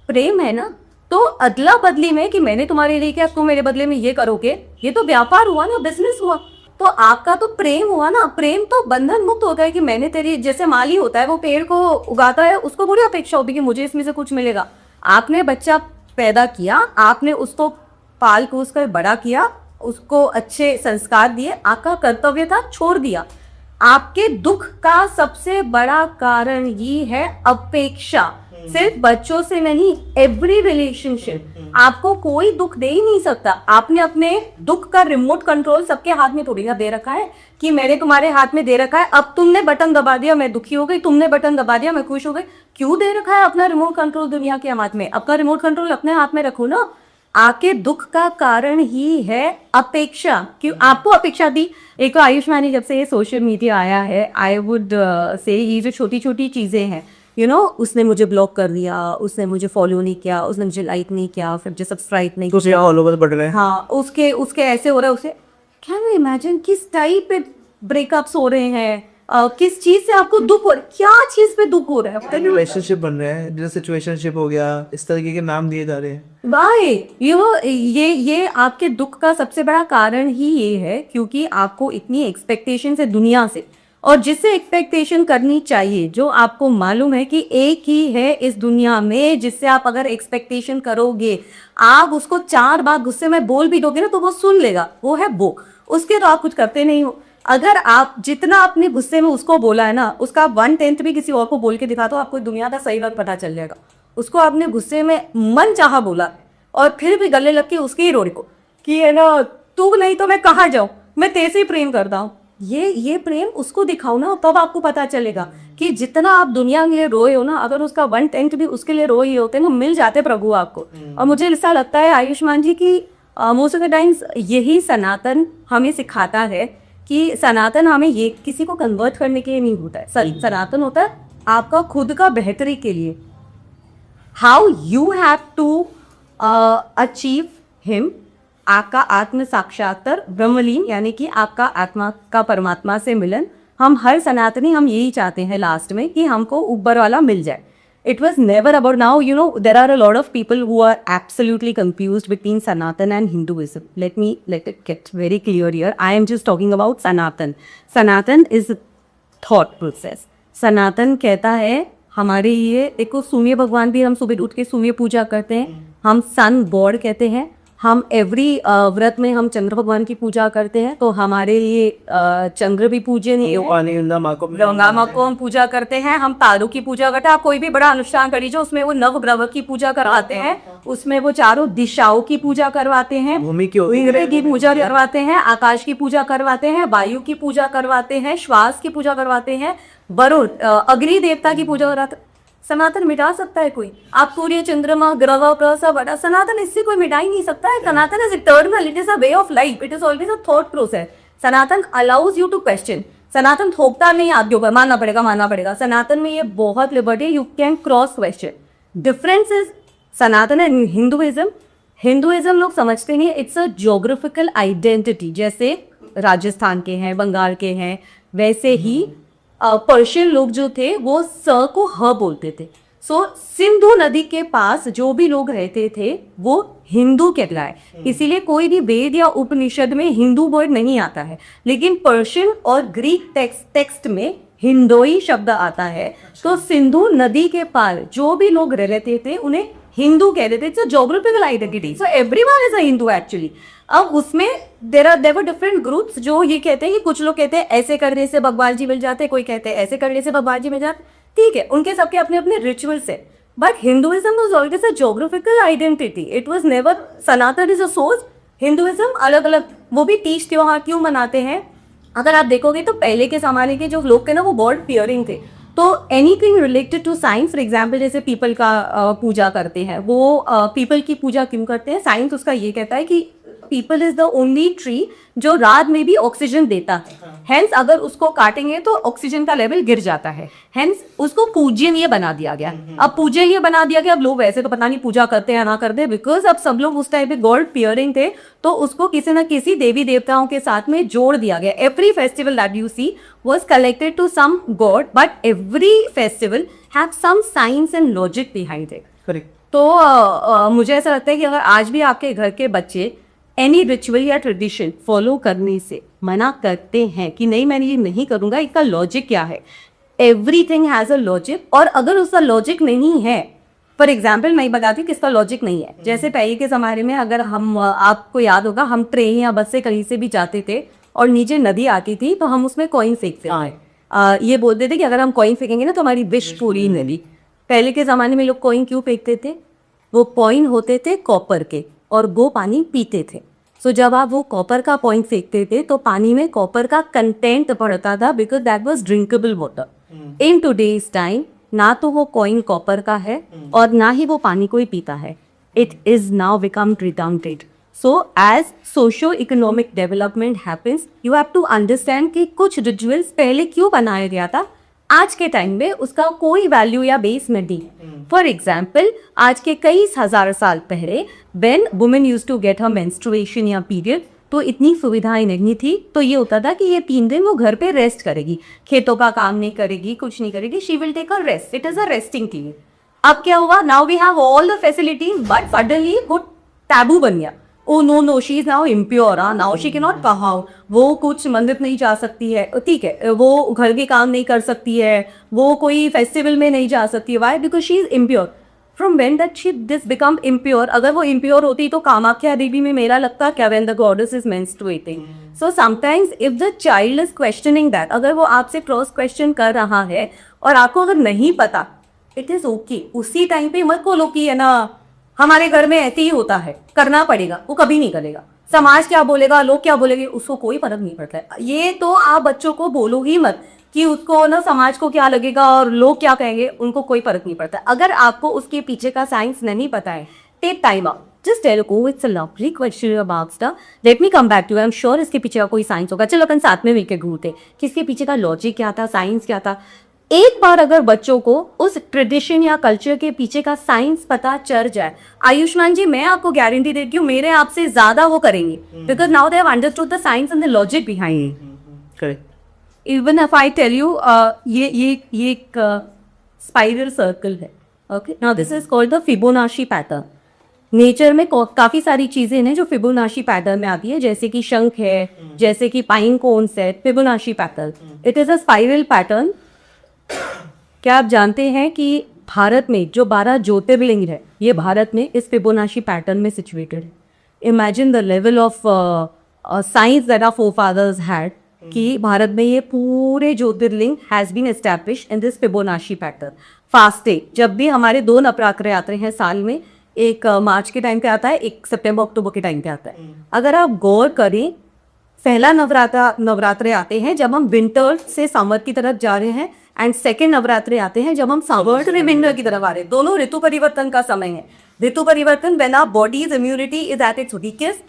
प्रेम है ना, तो अदला बदली में कि मैंने तुम्हारे लिए किया, तुम मेरे बदले में ये करोगे, ये तो व्यापार हुआ ना, बिजनेस हुआ। तो आपका तो प्रेम हुआ ना। प्रेम तो बंधन मुक्त होता है कि मैंने तेरी, जैसे माली होता है वो पेड़ को उगाता है, उसको पूरी अपेक्षा होती है कि मुझे इसमें से कुछ मिलेगा। आपने बच्चा पैदा किया, आपने उसको पाल पोस कर बड़ा किया, उसको अच्छे संस्कार दिए, आपका कर्तव्य था, छोड़ दिया। आपके दुख का सबसे बड़ा कारण ये है अपेक्षा। सिर्फ बच्चों से नहीं, एवरी रिलेशनशिप आपको कोई दुख दे ही नहीं सकता। आपने अपने दुख का रिमोट कंट्रोल सबके हाथ में थोड़ी ना दे रखा है कि मैंने तुम्हारे हाथ में दे रखा है, अब तुमने बटन दबा दिया मैं दुखी हो गई, तुमने बटन दबा दिया मैं खुश हो गई। क्यों दे रखा है अपना रिमोट कंट्रोल दुनिया के हाथ में? अपना रिमोट कंट्रोल अपने हाथ में रखो ना। आपके दुख का कारण ही है अपेक्षा। क्यों आपको अपेक्षा दी? एक आयुष्मानी जब से ये सोशल मीडिया आया है, आई वुड से ये जो छोटी छोटी चीजें हैं, उसने मुझे ब्लॉक कर दिया, उसने मुझे फॉलो नहीं किया, उसने मुझे लाइक नहीं किया, फिर मुझे सब्सक्राइब नहीं तो किया, ऑल ओवर बढ़ रहे हैं। हाँ, उसके ऐसे हो रहा है। उसे कैन यू इमेजिन किस टाइप पे ब्रेकअप्स हो रहे हैं, किस चीज से आपको दुख हो रहा है, क्या चीज पे दुख हो रहा है? रिलेशनशिप बन रहे हैं, जैसे सिचुएशनशिप हो गया, इस तरीके के नाम दिए जा रहे हैं। भाई ये आपके दुख का सबसे बड़ा कारण ही ये है क्योंकि आपको इतनी एक्सपेक्टेशन है दुनिया से, और जिससे एक्सपेक्टेशन करनी चाहिए, जो आपको मालूम है कि एक ही है इस दुनिया में जिससे आप अगर एक्सपेक्टेशन करोगे, आप उसको 4 बार गुस्से में बोल भी दोगे ना तो वो सुन लेगा, वो है वो, उसके तो आप कुछ करते नहीं हो। अगर आप जितना अपने गुस्से में उसको बोला है ना, उसका आप 1/10 भी किसी और को बोल के दिखा दो, आपको दुनिया का सही वक्त पता चल जाएगा। उसको आपने गुस्से में मन चाहा बोला और फिर भी गले लग के उसके ही रोने को कि है ना, तू नहीं तो मैं कहाँ जाऊँ, मैं तेरे से ही प्रेम करता हूँ, ये प्रेम उसको दिखाओ ना, तब आपको पता चलेगा कि जितना आप दुनिया के लिए रोए हो ना, अगर उसका 1/10 भी उसके लिए रोए होते ना, मिल जाते प्रभु आपको। और मुझे ऐसा लगता है आयुष्मान जी की मोस्ट ऑफ द टाइम्स यही सनातन हमें सिखाता है कि सनातन हमें ये किसी को कन्वर्ट करने के लिए नहीं होता है, सनातन होता है आपका खुद का बेहतरी के लिए। How you have to achieve him, आपका आत्म साक्षात्कार ब्रह्मलीन, यानी कि आपका आत्मा का परमात्मा से मिलन। हम हर सनातनी हम यही चाहते हैं लास्ट में कि हमको ऊपर वाला मिल जाए। It was never about, now you know there are a lot of people who are absolutely confused between Sanatan and Hinduism. Let it get very clear here. I am just talking about Sanatan. Sanatan is a thought process. Sanatan कहता है हमारे ये, देखो सूर्य भगवान भी हम सुबह उठ के सूर्य पूजा करते हैं, हम सन गॉड कहते हैं, हम एवरी व्रत में हम चंद्र भगवान की पूजा करते हैं, तो हमारे लिए चंद्र भी पूजनीय है, गंगा माँ को हम पूजा करते हैं, हम तारों की पूजा करते हैं। आप कोई भी बड़ा अनुष्ठान कर लीजिए, उसमें वो नवग्रह की पूजा करवाते हैं, उसमें वो चारों दिशाओं की पूजा करवाते हैं, भूमि की पूजा करवाते हैं, आकाश की पूजा करवाते हैं, वायु की पूजा करवाते हैं, श्वास की पूजा करवाते हैं, वरुण अग्नि देवता की पूजा करवाते। सनातन मिटा सकता है कोई? आप सूर्य चंद्रमा ग्रह प्र सब बड़ा, सनातन इससे कोई मिटा ही नहीं सकता है। Sanatan is eternal, it is a way of life, it is always a thought process. Sanatan allows you to question, Sanatan थोपता नहीं आपके ऊपर, मानना पड़ेगा। सनातन में ये बहुत liberty, you can cross question. Difference is Sanatan and Hinduism लोग समझते नहीं, इट्स अ ज्योग्राफिकल आइडेंटिटी। जैसे राजस्थान के हैं, बंगाल के हैं, वैसे ही पर्शियन लोग जो थे वो स को ह बोलते थे। सो सिंधु नदी के पास जो भी लोग रहते थे वो हिंदू कहलाए, इसीलिए कोई भी वेद या उपनिषद में हिंदू वर्ड नहीं आता है, लेकिन पर्शियन और ग्रीक टेक्स्ट में हिंदोई शब्द आता है। तो सिंधु नदी के पार जो भी लोग रहते थे उन्हें हिंदू कहते थे। It's a geographical identity, so everyone is a Hindu actually. अब उसमें देयर वर डिफरेंट ग्रुप्स जो ये कहते हैं कि कुछ लोग कहते हैं ऐसे करने से भगवान जी मिल जाते हैं, कोई कहते हैं ऐसे करने से भगवान जी मिल जाते, ठीक है, उनके सबके अपने अपने रिचुअल्स है। But Hinduism was always a geographical identity, it was never, Sanatan is a source, Hinduism अलग अलग। वो भी तीज त्योहार क्यों मनाते हैं? अगर आप देखोगे तो पहले के जमाने के जो लोग थे ना वो गॉड फियरिंग थे, तो anything related to science, for example जैसे पीपल का पूजा करते हैं, वो पीपल की पूजा क्यों करते हैं? साइंस उसका ये कहता है कि people is the only tree जो रात में भी ऑक्सीजन देता है, हेंस अगर उसको काटेंगे तो ऑक्सीजन का लेवल गिर जाता है, हेंस उसको पूजनीय बना दिया गया। अब पूजनीय बना दिया गया, अब लोग वैसे तो पता नहीं पूजा करते हैं ना करते, बिकॉज अब सब लोग उस टाइम पे गॉड फियरिंग थे, तो उसको किसी न किसी देवी देवताओं के साथ में जोड़ दिया गया। Every festival that you see was connected to some god, but every festival have some science and logic behind it. Correct. तो मुझे ऐसा लगता है कि अगर आज भी आपके घर के बच्चे एनी रिचुअल या ट्रेडिशन फॉलो करने से मना करते हैं कि नहीं मैं ये नहीं करूँगा, इसका लॉजिक क्या है? एवरीथिंग हैज़ अ लॉजिक, और अगर उसका लॉजिक नहीं है, फॉर एग्जाम्पल मैं बताती हूँ किसका लॉजिक नहीं है। जैसे पहले के ज़माने में अगर हम, आपको याद होगा, हम ट्रेन या बस से कहीं से भी जाते थे और नीचे नदी आती थी तो हम उसमें कॉइन फेंकते थे। ये बोलते थे कि अगर हम कॉइन फेंकेंगे ना तो हमारी विश पूरी नदी। पहले के ज़माने में लोग कॉइन क्यों फेंकते थे? वो कॉइन होते थे कॉपर के और वो पानी पीते थे। सो जब आप वो कॉपर का कॉइन फेंकते थे तो पानी में कॉपर का कंटेंट बढ़ता था, because that was drinkable water. In today's time ना तो वो कॉइन कॉपर का है और ना ही वो पानी कोई पीता है। It is now become redundant. So as socio-economic development happens, you have to understand कि कुछ रिचुअल्स पहले क्यों बनाया गया था, आज के टाइम में उसका कोई वैल्यू या बेस नहीं। फॉर एग्जाम्पल आज के कई हजार साल पहले when women used to get her menstruation या पीरियड, तो इतनी सुविधाएं नहीं थी, तो ये होता था कि ये 3 दिन वो घर पे रेस्ट करेगी, खेतों का काम नहीं करेगी, कुछ नहीं करेगी, she will take a rest, it is a resting period. अब क्या हुआ? Now we have all the facilities, but suddenly वो टैबू बन गया। Oh no no she is now impure, now she can not come out, वो कुछ मंदिर नहीं जा सकती है, ठीक है, वो घर के काम नहीं कर सकती है, वो कोई फेस्टिवल में नहीं जा सकती है, why because she is impure. From when that she this become impure, अगर वो इम्प्योर होती तो कामाख्या देवी में मेला लगता क्या, when the goddess is menstruating. So sometimes if the child is questioning that, अगर वो आपसे क्रॉस क्वेश्चन कर रहा है और आपको अगर नहीं पता, इट इज ओके. उसी टाइम पे मत बोलो कि है ना हमारे घर में ऐसे ही होता है, करना पड़ेगा, वो कभी नहीं करेगा. समाज क्या बोलेगा, लोग क्या बोलेंगे, उसको कोई फर्क नहीं पड़ता है. ये तो आप बच्चों को बोलो ही मत कि उसको ना समाज को क्या लगेगा और लोग क्या कहेंगे, उनको कोई फर्क नहीं पड़ता. अगर आपको उसके पीछे का साइंस नहीं पता है, take time out, just tell को it's a lovely question about stuff, let me come back to. I am sure इसके पीछे का कोई साइंस होगा, चलो अपन साथ में मिलकर घूमते कि इसके पीछे का लॉजिक क्या था, साइंस क्या था. एक बार अगर बच्चों को उस ट्रेडिशन या कल्चर के पीछे का साइंस पता चल जाए, आयुष्मान जी मैं आपको गारंटी देती हूँ मेरे आपसे ज्यादा वो करेंगे, because now they have understood the science and the logic behind it. Correct. Even if I tell you, ये एक स्पाइरल सर्कल है. Okay, now this is called the Fibonacci pattern. Nature में काफी सारी चीजें हैं जो फिबोनाची पैटर्न में आती है, जैसे कि शंख है, जैसे कि पाइन कोन्स है, Fibonacci pattern. It is a spiral pattern. क्या आप जानते हैं कि भारत में जो 12 ज्योतिर्लिंग है, ये भारत में इस फिबोनाची पैटर्न में सिचुएटेड है. Imagine the level of science that our forefathers had, कि भारत में ये पूरे jyotirlinga has been established in this Fibonacci pattern. Fasting, जब भी हमारे 2 नवरात्रे आते हैं साल में, एक मार्च के टाइम पे आता है, एक सितंबर अक्टूबर के टाइम पे आता है. अगर आप गौर करें, पहला नवरात्रे आते हैं जब हम विंटर से समर की तरफ जा रहे हैं, एंड सेकेंड नवरात्रे आते हैं जब हम समर से विंटर की तरफ आ रहे हैं. दोनों ऋतु परिवर्तन का समय है. ऋतु परिवर्तन when our bodies immunity is at its weakest,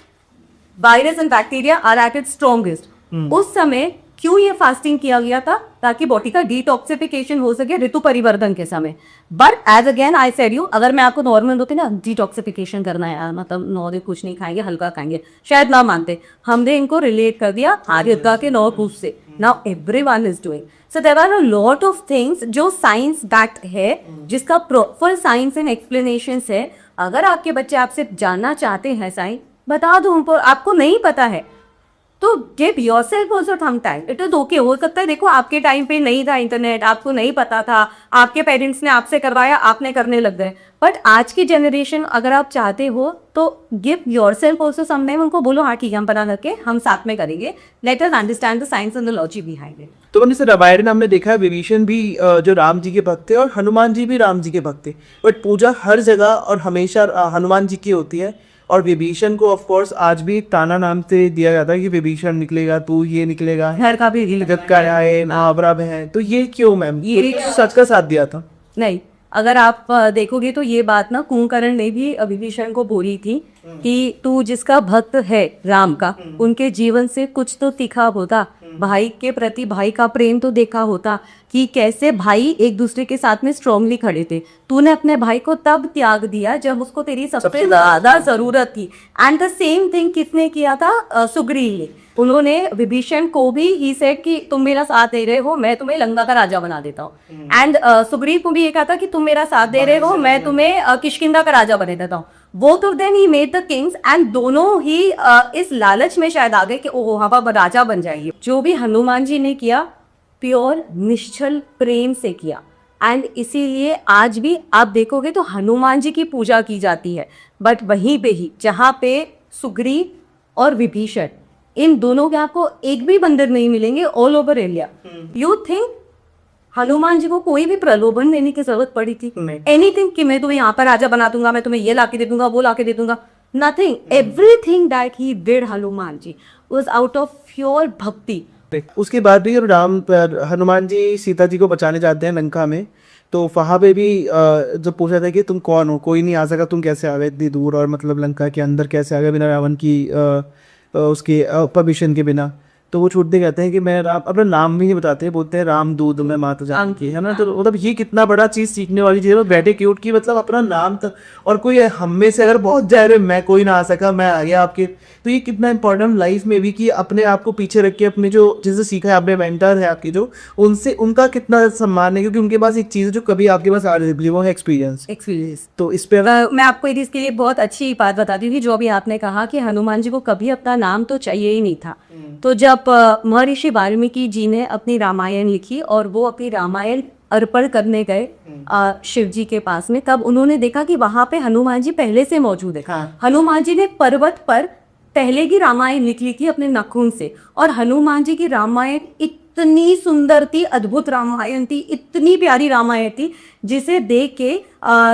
virus and bacteria are at its strongest. उस समय क्यों ये फास्टिंग किया गया था, ताकि बॉडी का डिटॉक्सिफिकेशन हो सके ऋतु परिवर्तन के समय. But as again I said you, अगर मैं आपको नॉर्मल होती ना डिटॉक्सिफिकेशन करना है यार, मतलब 9 दिन कुछ नहीं खाएंगे, हल्का खाएंगे, शायद ना मानते. हमने इनको रिलेट कर दिया आर्यता के 9 रूप से. Now everyone is doing. So there are a lot of things जो साइंस बैक्ड है, जिसका प्रॉपर साइंस एंड एक्सप्लेनेशन है. अगर आपके बच्चे आपसे जानना चाहते हैं साइंस, बता दो उनको. आपको नहीं पता है तो give yourself also some time. It is okay. हो सकता है देखो आपके टाइम पे नहीं था इंटरनेट, आपको नहीं पता था, आपके पेरेंट्स ने आपसे करवाया, आपने करने लग गए. बट आज की जनरेशन अगर आप चाहते हो तो give yourself also some time. उनको बोलो हाँ ठीक है हम बना करके हम साथ में करेंगे. Let us understand the science and the logic behind it. तो जैसे रामायण हमने देखा है, विभीषण भी जो राम जी के भक्त थे और हनुमान जी भी राम जी के भक्त थे, बट पूजा हर जगह और हमेशा हनुमान जी की होती है. और विभीषण को ऑफ कोर्स आज भी एक ताना नाम से दिया जाता है कि विभीषण निकलेगा, तू ये निकलेगा, घर का भी है, महावरा है. तो ये क्यों मैम, ये सच का साथ दिया था? नहीं, अगर आप देखोगे तो ये बात ना कुंभकर्ण ने भी विभीषण को बोली थी कि तू जिसका भक्त है राम का, उनके जीवन से कुछ तो सीखा होता, भाई के प्रति भाई का प्रेम तो देखा होता कि कैसे भाई एक दूसरे के साथ में स्ट्रांगली खड़े थे. तूने अपने भाई को तब त्याग दिया जब उसको तेरी सबसे ज्यादा जरूरत थी. एंड द सेम थिंग किसने किया था? सुग्रीव ने. उन्होंने विभीषण को भी ही सेड कि तुम मेरा साथ दे रहे हो, मैं तुम्हें लंका का राजा बना देता हूँ. एंड सुग्रीव को भी ये कहा था कि तुम मेरा साथ दे रहे हो, मैं तुम्हें किष्किंधा का राजा बना देता हूँ. Both of them he made the Kings, and दोनों ही इस लालच में शायद आ गए कि ओह हम अब राजा बन जाएंगे. जो भी हनुमान जी ने किया प्योर निश्चल प्रेम से किया. एंड इसीलिए आज भी आप देखोगे तो हनुमान जी की पूजा की जाती है. बट वहीं पे ही जहाँ पे सुग्रीव और विभीषण, इन दोनों के आपको एक भी बंदर नहीं मिलेंगे all over India. You think Hanuman ji को कोई भी प्रलोभन देने की जरूरत पड़ी थी? एनीथिंग कि मैं तुम्हें यहाँ पर राजा बना दूंगा, मैं तुम्हें ये लाके दे दूंगा, वो लाके दे दूंगा. Nothing. Everything that he did Hanuman ji was out of pure bhakti. उसके बाद भी हनुमान जी सीता जी को बचाने जाते हैं लंका में, तो वहाँ पे भी जब पूछा था कि तुम कौन हो, कोई नहीं आ सका, तुम कैसे आ गए इतनी दूर, और मतलब लंका के अंदर कैसे आ गए बिना रावण की उसके परमिशन के बिना. तो वो छूटते कहते हैं कि मैं राम, अपना नाम भी नहीं बताते, बोलते हैं राम दूध में मात जानकी, है ना। तो मतलब ये कितना बड़ा चीज़ सीखने वाली चीज़ है, बैठे क्यूट की मतलब अपना नाम तक, और कोई हम में से अगर बहुत जा रहे मैं कोई ना आ सका मैं आ गया आपके, तो ये कितना इंपॉर्टेंट लाइफ में भी कि अपने आप को पीछे रख के अपने जो जिससे सीखा है आपने, मेंटर है आपकी जो, उनसे उनका कितना सम्मान है, क्योंकि उनके पास एक चीज़ है जो कभी आपके पास आ रही, वो है एक्सपीरियंस। एक्सपीरियंस। तो इस पे मैं आपको इसके लिए बहुत अच्छी बात बताती थी, जो अभी आपने कहा कि हनुमान जी को कभी अपना नाम तो चाहिए ही नहीं था। तो जब महर्षि वाल्मीकि जी ने अपनी रामायण लिखी और वो अपनी रामायण अर्पण करने गए शिव जी के पास में, तब उन्होंने देखा कि वहां पे हनुमान जी पहले से मौजूद है। हाँ। हनुमान जी ने पर्वत पर पहले की रामायण लिख ली थी अपने नाखून से, और हनुमान जी की रामायण इतनी सुंदर थी, अद्भुत रामायण थी, इतनी प्यारी रामायण थी, जिसे देख के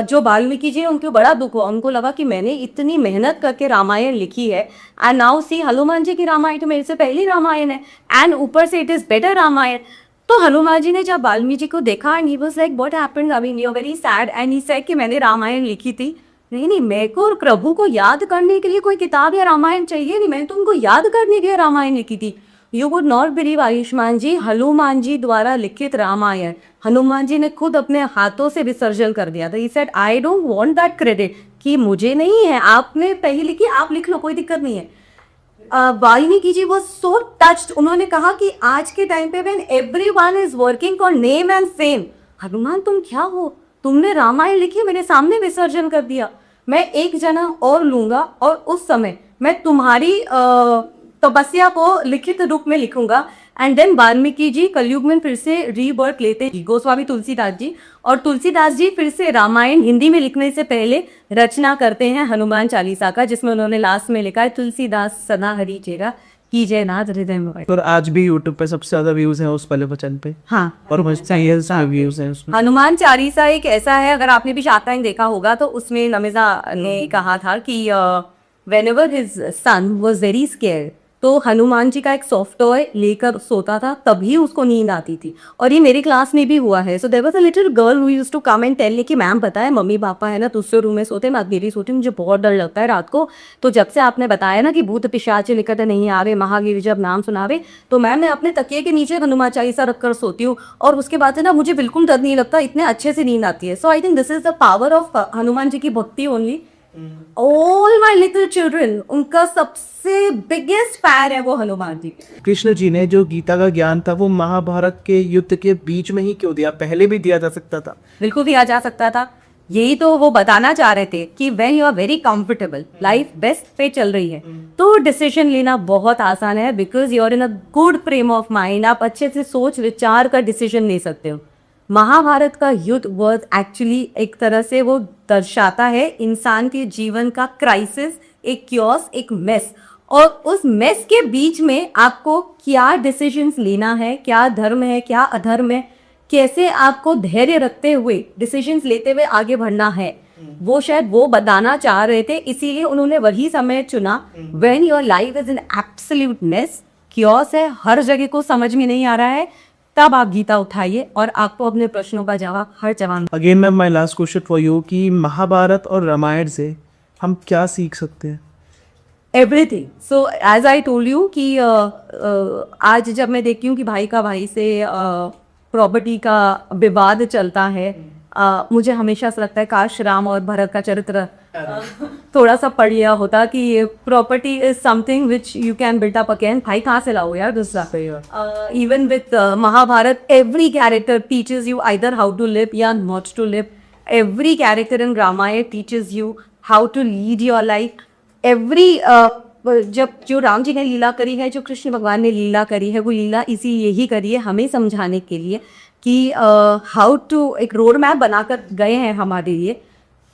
जो वाल्मीकि जी उनको बड़ा दुख हुआ। उनको लगा कि मैंने इतनी मेहनत करके रामायण लिखी है, and now see Hanuman ji की रामायण तो मेरे से पहली रामायण है, एंड ऊपर से इट इज बेटर रामायण। तो हनुमान जी ने जब वाल्मीकि जी को देखा, and he was like what happened, I mean you are very sad, and he said कि मैंने रामायण लिखी थी। नहीं नहीं, मेरे को प्रभु को याद करने के लिए कोई किताब या रामायण चाहिए नहीं, मैंने तो उनको याद करने के लिए रामायण लिखी थी। You would not believe Ayushmann ji, Hanuman ji द्वारा लिखित रामायण हनुमान जी ने खुद अपने हाथों से विसर्जन कर दिया था। He said I don't want that credit, कि मुझे नहीं है, आपने पहले लिखी, आप लिख लो, कोई दिक्कत नहीं है। Valmiki ji was so touched, उन्होंने कहा कि आज के टाइम पे when everyone is working for name and fame, Hanuman तुम क्या हो, तुमने रामायण लिखी, मेरे सामने विसर्जन कर दिया। मैं एक जना और लूंगा और उस समय मैं तुम्हारी तपस्या को लिखित रूप में लिखूंगा। एंड देन वाल्मीकि जी कलयुग में फिर से रीबर्थ लेते हैं, गोस्वामी तुलसीदास जी, और तुलसीदास जी फिर से रामायण हिंदी में लिखने से पहले रचना करते हैं हनुमान चालीसा का, जिसमें उन्होंने लास्ट में लिखा है तुलसीदास सदा हरि चेरा की जय नाथ हृदय में। और आज भी यूट्यूब पे सबसे ज्यादा व्यूज हैं उस पहले वचन पे। हाँ, और व्यूज हैं उसमें। हनुमान चालीसा एक ऐसा है, अगर आपने भी शार्क टैंक देखा होगा तो उसमें नमिता ने कहा था कि whenever his son was very scared, तो हनुमान जी का एक सॉफ्ट टॉय लेकर सोता था, तभी उसको नींद आती थी। और ये मेरी क्लास में भी हुआ है। So there was a little girl who used to come and tell me कि मैम पता है मम्मी पापा है ना दूसरे रूम में सोते, मैं अकेली सोती हूँ, मुझे बहुत डर लगता है रात को। तो जब से आपने बताया ना कि भूत पिशाच निकट नहीं आवे, महावीर जब नाम सुनावे, तो मैम मैं अपने तकिए के नीचे हनुमान चालीसा रखकर सोती हूँ, और उसके बाद से ना मुझे बिल्कुल डर नहीं लगता, इतने अच्छे से नींद आती है। So I think this is the power of Hanuman ji की भक्ति only. All my little children, उनका सबसे बिगेस्ट फैन है वो हनुमान जी। कृष्ण जी ने जो गीता का ज्ञान था वो महाभारत के युद्ध के बीच में ही क्यों दिया, पहले भी दिया जा सकता था। बिल्कुल दिया जा सकता था, यही तो वो बताना चाह रहे थे कि when you are very comfortable, life best पे चल रही है, तो डिसीजन लेना बहुत आसान है, because you are in a good frame of mind, आप अच्छे से सोच विचार कर डिसीजन ले सकते हो। महाभारत का युद्ध वर्ड एक्चुअली एक तरह से वो दर्शाता है इंसान के जीवन का क्राइसिस, एक क्योस, एक मेस, और उस मेस के बीच में आपको क्या डिसीजंस लेना है, क्या धर्म है, क्या अधर्म है, कैसे आपको धैर्य रखते हुए डिसीजंस लेते हुए आगे बढ़ना है, वो शायद वो बताना चाह रहे थे। इसीलिए उन्होंने वही समय चुना when your life is in absolute mess, chaos है, हर जगह को समझ में नहीं आ रहा है, तब आप गीता उठाइए और आपको अपने प्रश्नों का जवाब हर जवाब। Again ma'am my last question for you कि महाभारत और रामायण से हम क्या सीख सकते हैं? Everything. So as I told you कि आज जब मैं देखती हूँ कि भाई का भाई से प्रॉपर्टी का विवाद चलता है, मुझे हमेशा से लगता है काश राम और भरत का चरित्र थोड़ा सा पढ़ लिया होता कि property is something which you can build up again. भाई कहाँ से लाओ यार दूसरा। Even with Mahabharat, every character teaches you either how to live या not to live. Every character in Ramayan teaches you how to lead your life. Every जब जो राम जी ने लीला करी है, जो कृष्ण भगवान ने लीला करी है, वो लीला इसी यही करी है हमें समझाने के लिए कि हाउ टू, एक रोड मैप बनाकर गए हैं हमारे लिए।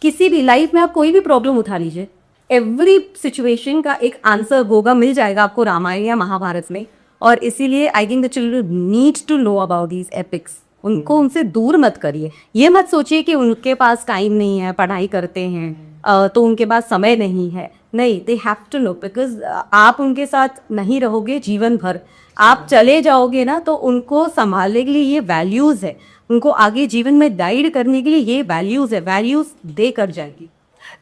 किसी भी लाइफ में आप कोई भी प्रॉब्लम उठा लीजिए, एवरी सिचुएशन का एक आंसर होगा, मिल जाएगा आपको रामायण या महाभारत में। और इसीलिए I think the children need to know about these epics. उनको उनसे दूर मत करिए। ये मत सोचिए कि उनके पास टाइम नहीं है, पढ़ाई करते हैं तो उनके पास समय नहीं है। नहीं, they have to know, because आप उनके साथ नहीं रहोगे जीवन भर, आप चले जाओगे ना, तो उनको संभालने के लिए ये वैल्यूज़ है, उनको आगे जीवन में गाइड करने के लिए ये वैल्यूज़ है, वैल्यूज़ दे कर जाएगी।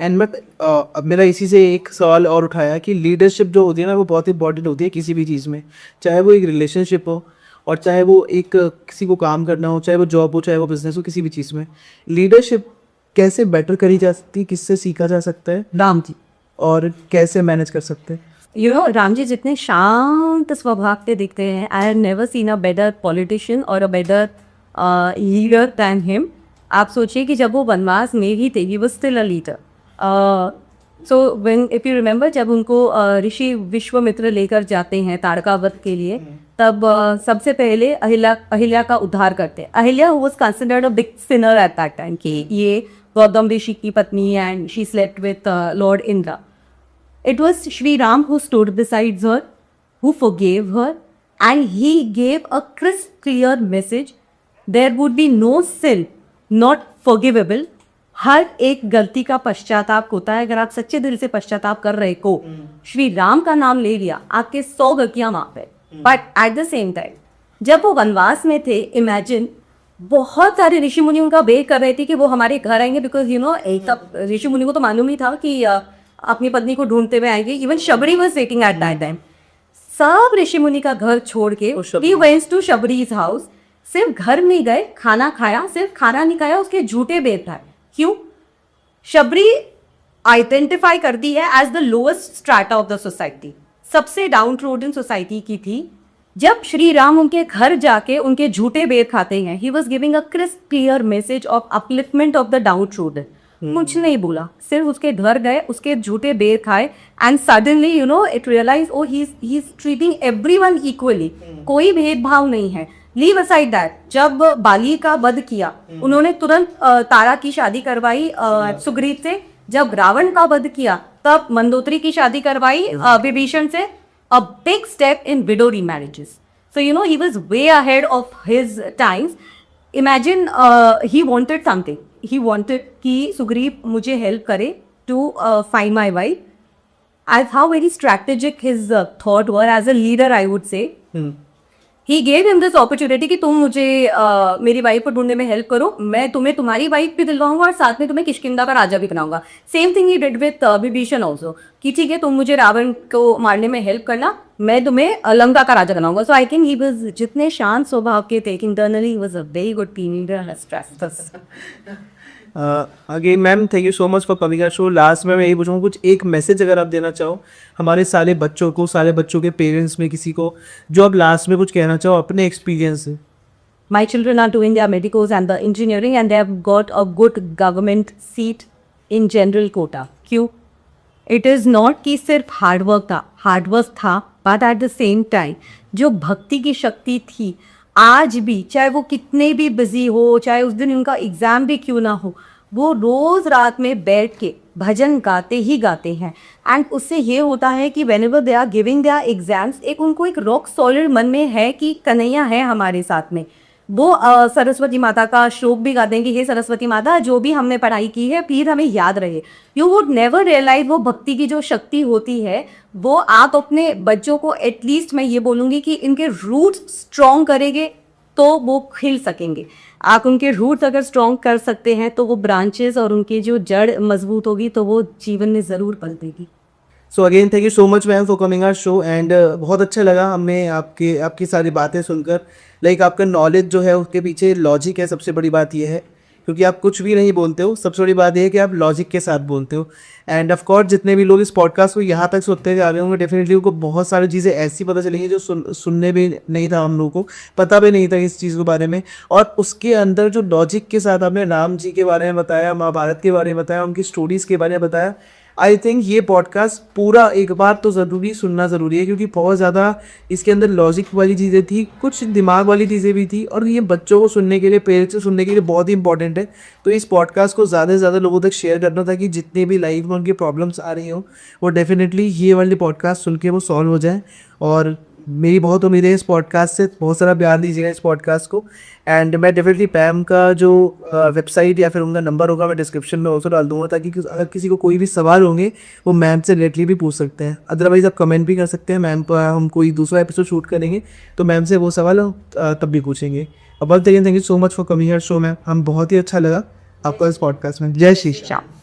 एंड मैं अब मेरा इसी से एक सवाल और उठाया कि लीडरशिप जो होती है ना वो बहुत इंपॉर्टेंट होती है किसी भी चीज़ में, चाहे वो एक रिलेशनशिप हो और चाहे वो एक किसी को काम करना हो, चाहे वो जॉब हो, चाहे वो बिजनेस हो, किसी भी चीज़ में लीडरशिप कैसे बेटर करी जा सकती है, किससे सीखा जा सकता है राम जी, और कैसे मैनेज कर सकते हैं? राम जी जितने शांत स्वभाव के दिखते हैं, I have never seen a better politician और a better leader than him. आप सोचिए कि जब वो वनवास में ही थे, he was still a leader. So when if you remember, जब उनको ऋषि विश्वामित्र लेकर जाते हैं तारकावध के लिए, तब सबसे पहले अहिल्या का उद्धार करते हैं। Ahilya was considered a big Sinner at that time कि ये गौतम ऋषि की पत्नी and she slept with Lord Indra. It was Shri Ram who stood beside her, who forgave her, and he gave a crisp, clear message. There would be no sin not forgivable. हर एक गलती का पश्चाताप होता है। अगर आप सच्चे दिल से पश्चाताप कर रहे हो, श्री राम का नाम ले लिया, आपके 100 गलतियां माफ है। But at the same time जब वो वनवास में थे, इमेजिन बहुत सारे ऋषि मुनि उनका वेट कर रहे थे कि वो हमारे घर आएंगे, बिकॉज एक तब ऋषि मुनि को तो मालूम ही था कि अपनी पत्नी को ढूंढते हुए आएंगे। Even Shabari was waiting at that time. सब ऋषि मुनि का घर छोड़ के ही वेंट टू शबरीज हाउस। सिर्फ घर नहीं गए, खाना खाया, सिर्फ खाना नहीं खाया, उसके झूठे बेद खाए। क्यों? शबरी आइडेंटिफाई कर दी है as the lowest strata of the society, सबसे डाउन ट्रोडन सोसाइटी की थी। जब श्री राम उनके घर जाके उनके झूठे बेद खाते हैं, he was giving a crisp clear message of upliftment of the down trodden. कुछ नहीं बोला, सिर्फ उसके घर गए, उसके झूठे बेर खाए, and suddenly it realize oh he is treating everyone equally, कोई भेदभाव नहीं है। लीव असाइड दैट, जब बाली का वध किया, उन्होंने तुरंत तारा की शादी करवाई सुग्रीव से। जब रावण का वध किया, तब मंदोदरी की शादी करवाई विभीषण से। A big step in widow remarriages. So he was way ahead of his times. Imagine he wanted something, he wanted कि सुग्रीव मुझे हेल्प करे to find my wife. As how very strategic his thought were as a leader, I would say. He gave him this opportunity कि तुम मुझे मेरी वाइफ को ढूंढने में हेल्प करो, मैं तुम्हें तुम्हारी वाइफ भी दिलवाऊंगा और साथ में तुम्हें किष्किंधा का राजा भी बनाऊंगा। Same thing he did with Vibhishan also कि ठीक है, तुम मुझे रावण को मारने में हेल्प करना, मैं तुम्हें लंका का राजा बनाऊंगा। सो आई थिंक ही वाज जितने शांत स्वभाव के थे, internally he was a very good team leader and strategist. Again ma'am, thank you so much for coming our show. Last में मैं यही पूछूंगा, कुछ एक मैसेज अगर आप देना चाहो हमारे सारे बच्चों को, सारे बच्चों के पेरेंट्स में किसी को, जो आप लास्ट में कुछ कहना चाहो अपने एक्सपीरियंस से। My children are doing their medicals and the engineering and they have got a good government seat in general quota. क्यों? It is not कि सिर्फ हार्ड वर्क था, but at the same time जो भक्ति की शक्ति थी, आज भी चाहे वो कितने भी बिजी हो, चाहे उस दिन उनका एग्जाम भी क्यों ना हो, वो रोज रात में बैठ के भजन गाते ही गाते हैं। एंड उससे ये होता है कि whenever they are giving their exams, उनको एक रॉक सॉलिड मन में है कि कन्हैया है हमारे साथ में। वो सरस्वती माता का श्लोक भी गाते हैं कि हे सरस्वती माता, जो भी हमने पढ़ाई की है फिर हमें याद रहे। यू वुड नेवर रियलाइज वो भक्ति की जो शक्ति होती है, वो आप अपने बच्चों को एटलीस्ट मैं ये बोलूँगी कि इनके रूट्स स्ट्रॉन्ग करेंगे तो वो खिल सकेंगे। आप उनके रूट्स अगर स्ट्रॉन्ग कर सकते हैं तो वो ब्रांचेस और उनकी जो जड़ मजबूत होगी तो वो जीवन में ज़रूर पलटेगी। So again thank you so much ma'am for coming our show. And बहुत अच्छा लगा हमें आपकी सारी बातें सुनकर। लाइक आपका नॉलेज जो है उसके पीछे लॉजिक है, सबसे बड़ी बात यह है, क्योंकि आप कुछ भी नहीं बोलते हो, सबसे बड़ी बात यह है कि आप लॉजिक के साथ बोलते हो। एंड ऑफ कोर्स जितने भी लोग इस पॉडकास्ट को यहाँ तक सुनते जा रहे होंगे, डेफिनेटली उनको बहुत सारी चीज़ें ऐसी पता चलेंगी जो सुनने भी नहीं था, हम लोगों को पता भी नहीं था इस चीज़ के बारे में। और उसके अंदर जो लॉजिक के साथ आपने राम जी के बारे में बताया, महाभारत के बारे में बताया, उनकी स्टोरीज़ के बारे में बताया, आई थिंक ये पॉडकास्ट पूरा एक बार तो सुनना ज़रूरी है, क्योंकि बहुत ज़्यादा इसके अंदर लॉजिक वाली चीज़ें थी, कुछ दिमाग वाली चीज़ें भी थी, और ये बच्चों को सुनने के लिए, पेरेंट्स को सुनने के लिए बहुत ही इंपॉर्टेंट है। तो इस पॉडकास्ट को ज़्यादा से ज़्यादा लोगों तक शेयर करना था कि जितने भी लाइफ में उनकी प्रॉब्लम्स आ रही हो वो डेफिनेटली ये वाली पॉडकास्ट सुन के वो सॉल्व हो जाए। और मेरी बहुत उम्मीद है इस पॉडकास्ट से, बहुत सारा प्यार दीजिएगा इस पॉडकास्ट को। एंड मैं डेफिनेटली पैम का जो वेबसाइट या फिर उनका नंबर होगा मैं डिस्क्रिप्शन में ऑल्सो डाल दूँगा, ताकि अगर किसी को कोई भी सवाल होंगे वो मैम से डायरेक्टली भी पूछ सकते हैं। अदरवाइज़ आप कमेंट भी कर सकते हैं, मैम पर हम कोई दूसरा एपिसोड शूट करेंगे तो मैम से वो सवाल तब भी पूछेंगे। अब thank you so much for coming here show ma'am, हम बहुत ही अच्छा लगा आपका इस पॉडकास्ट में। जय श्री श्याम।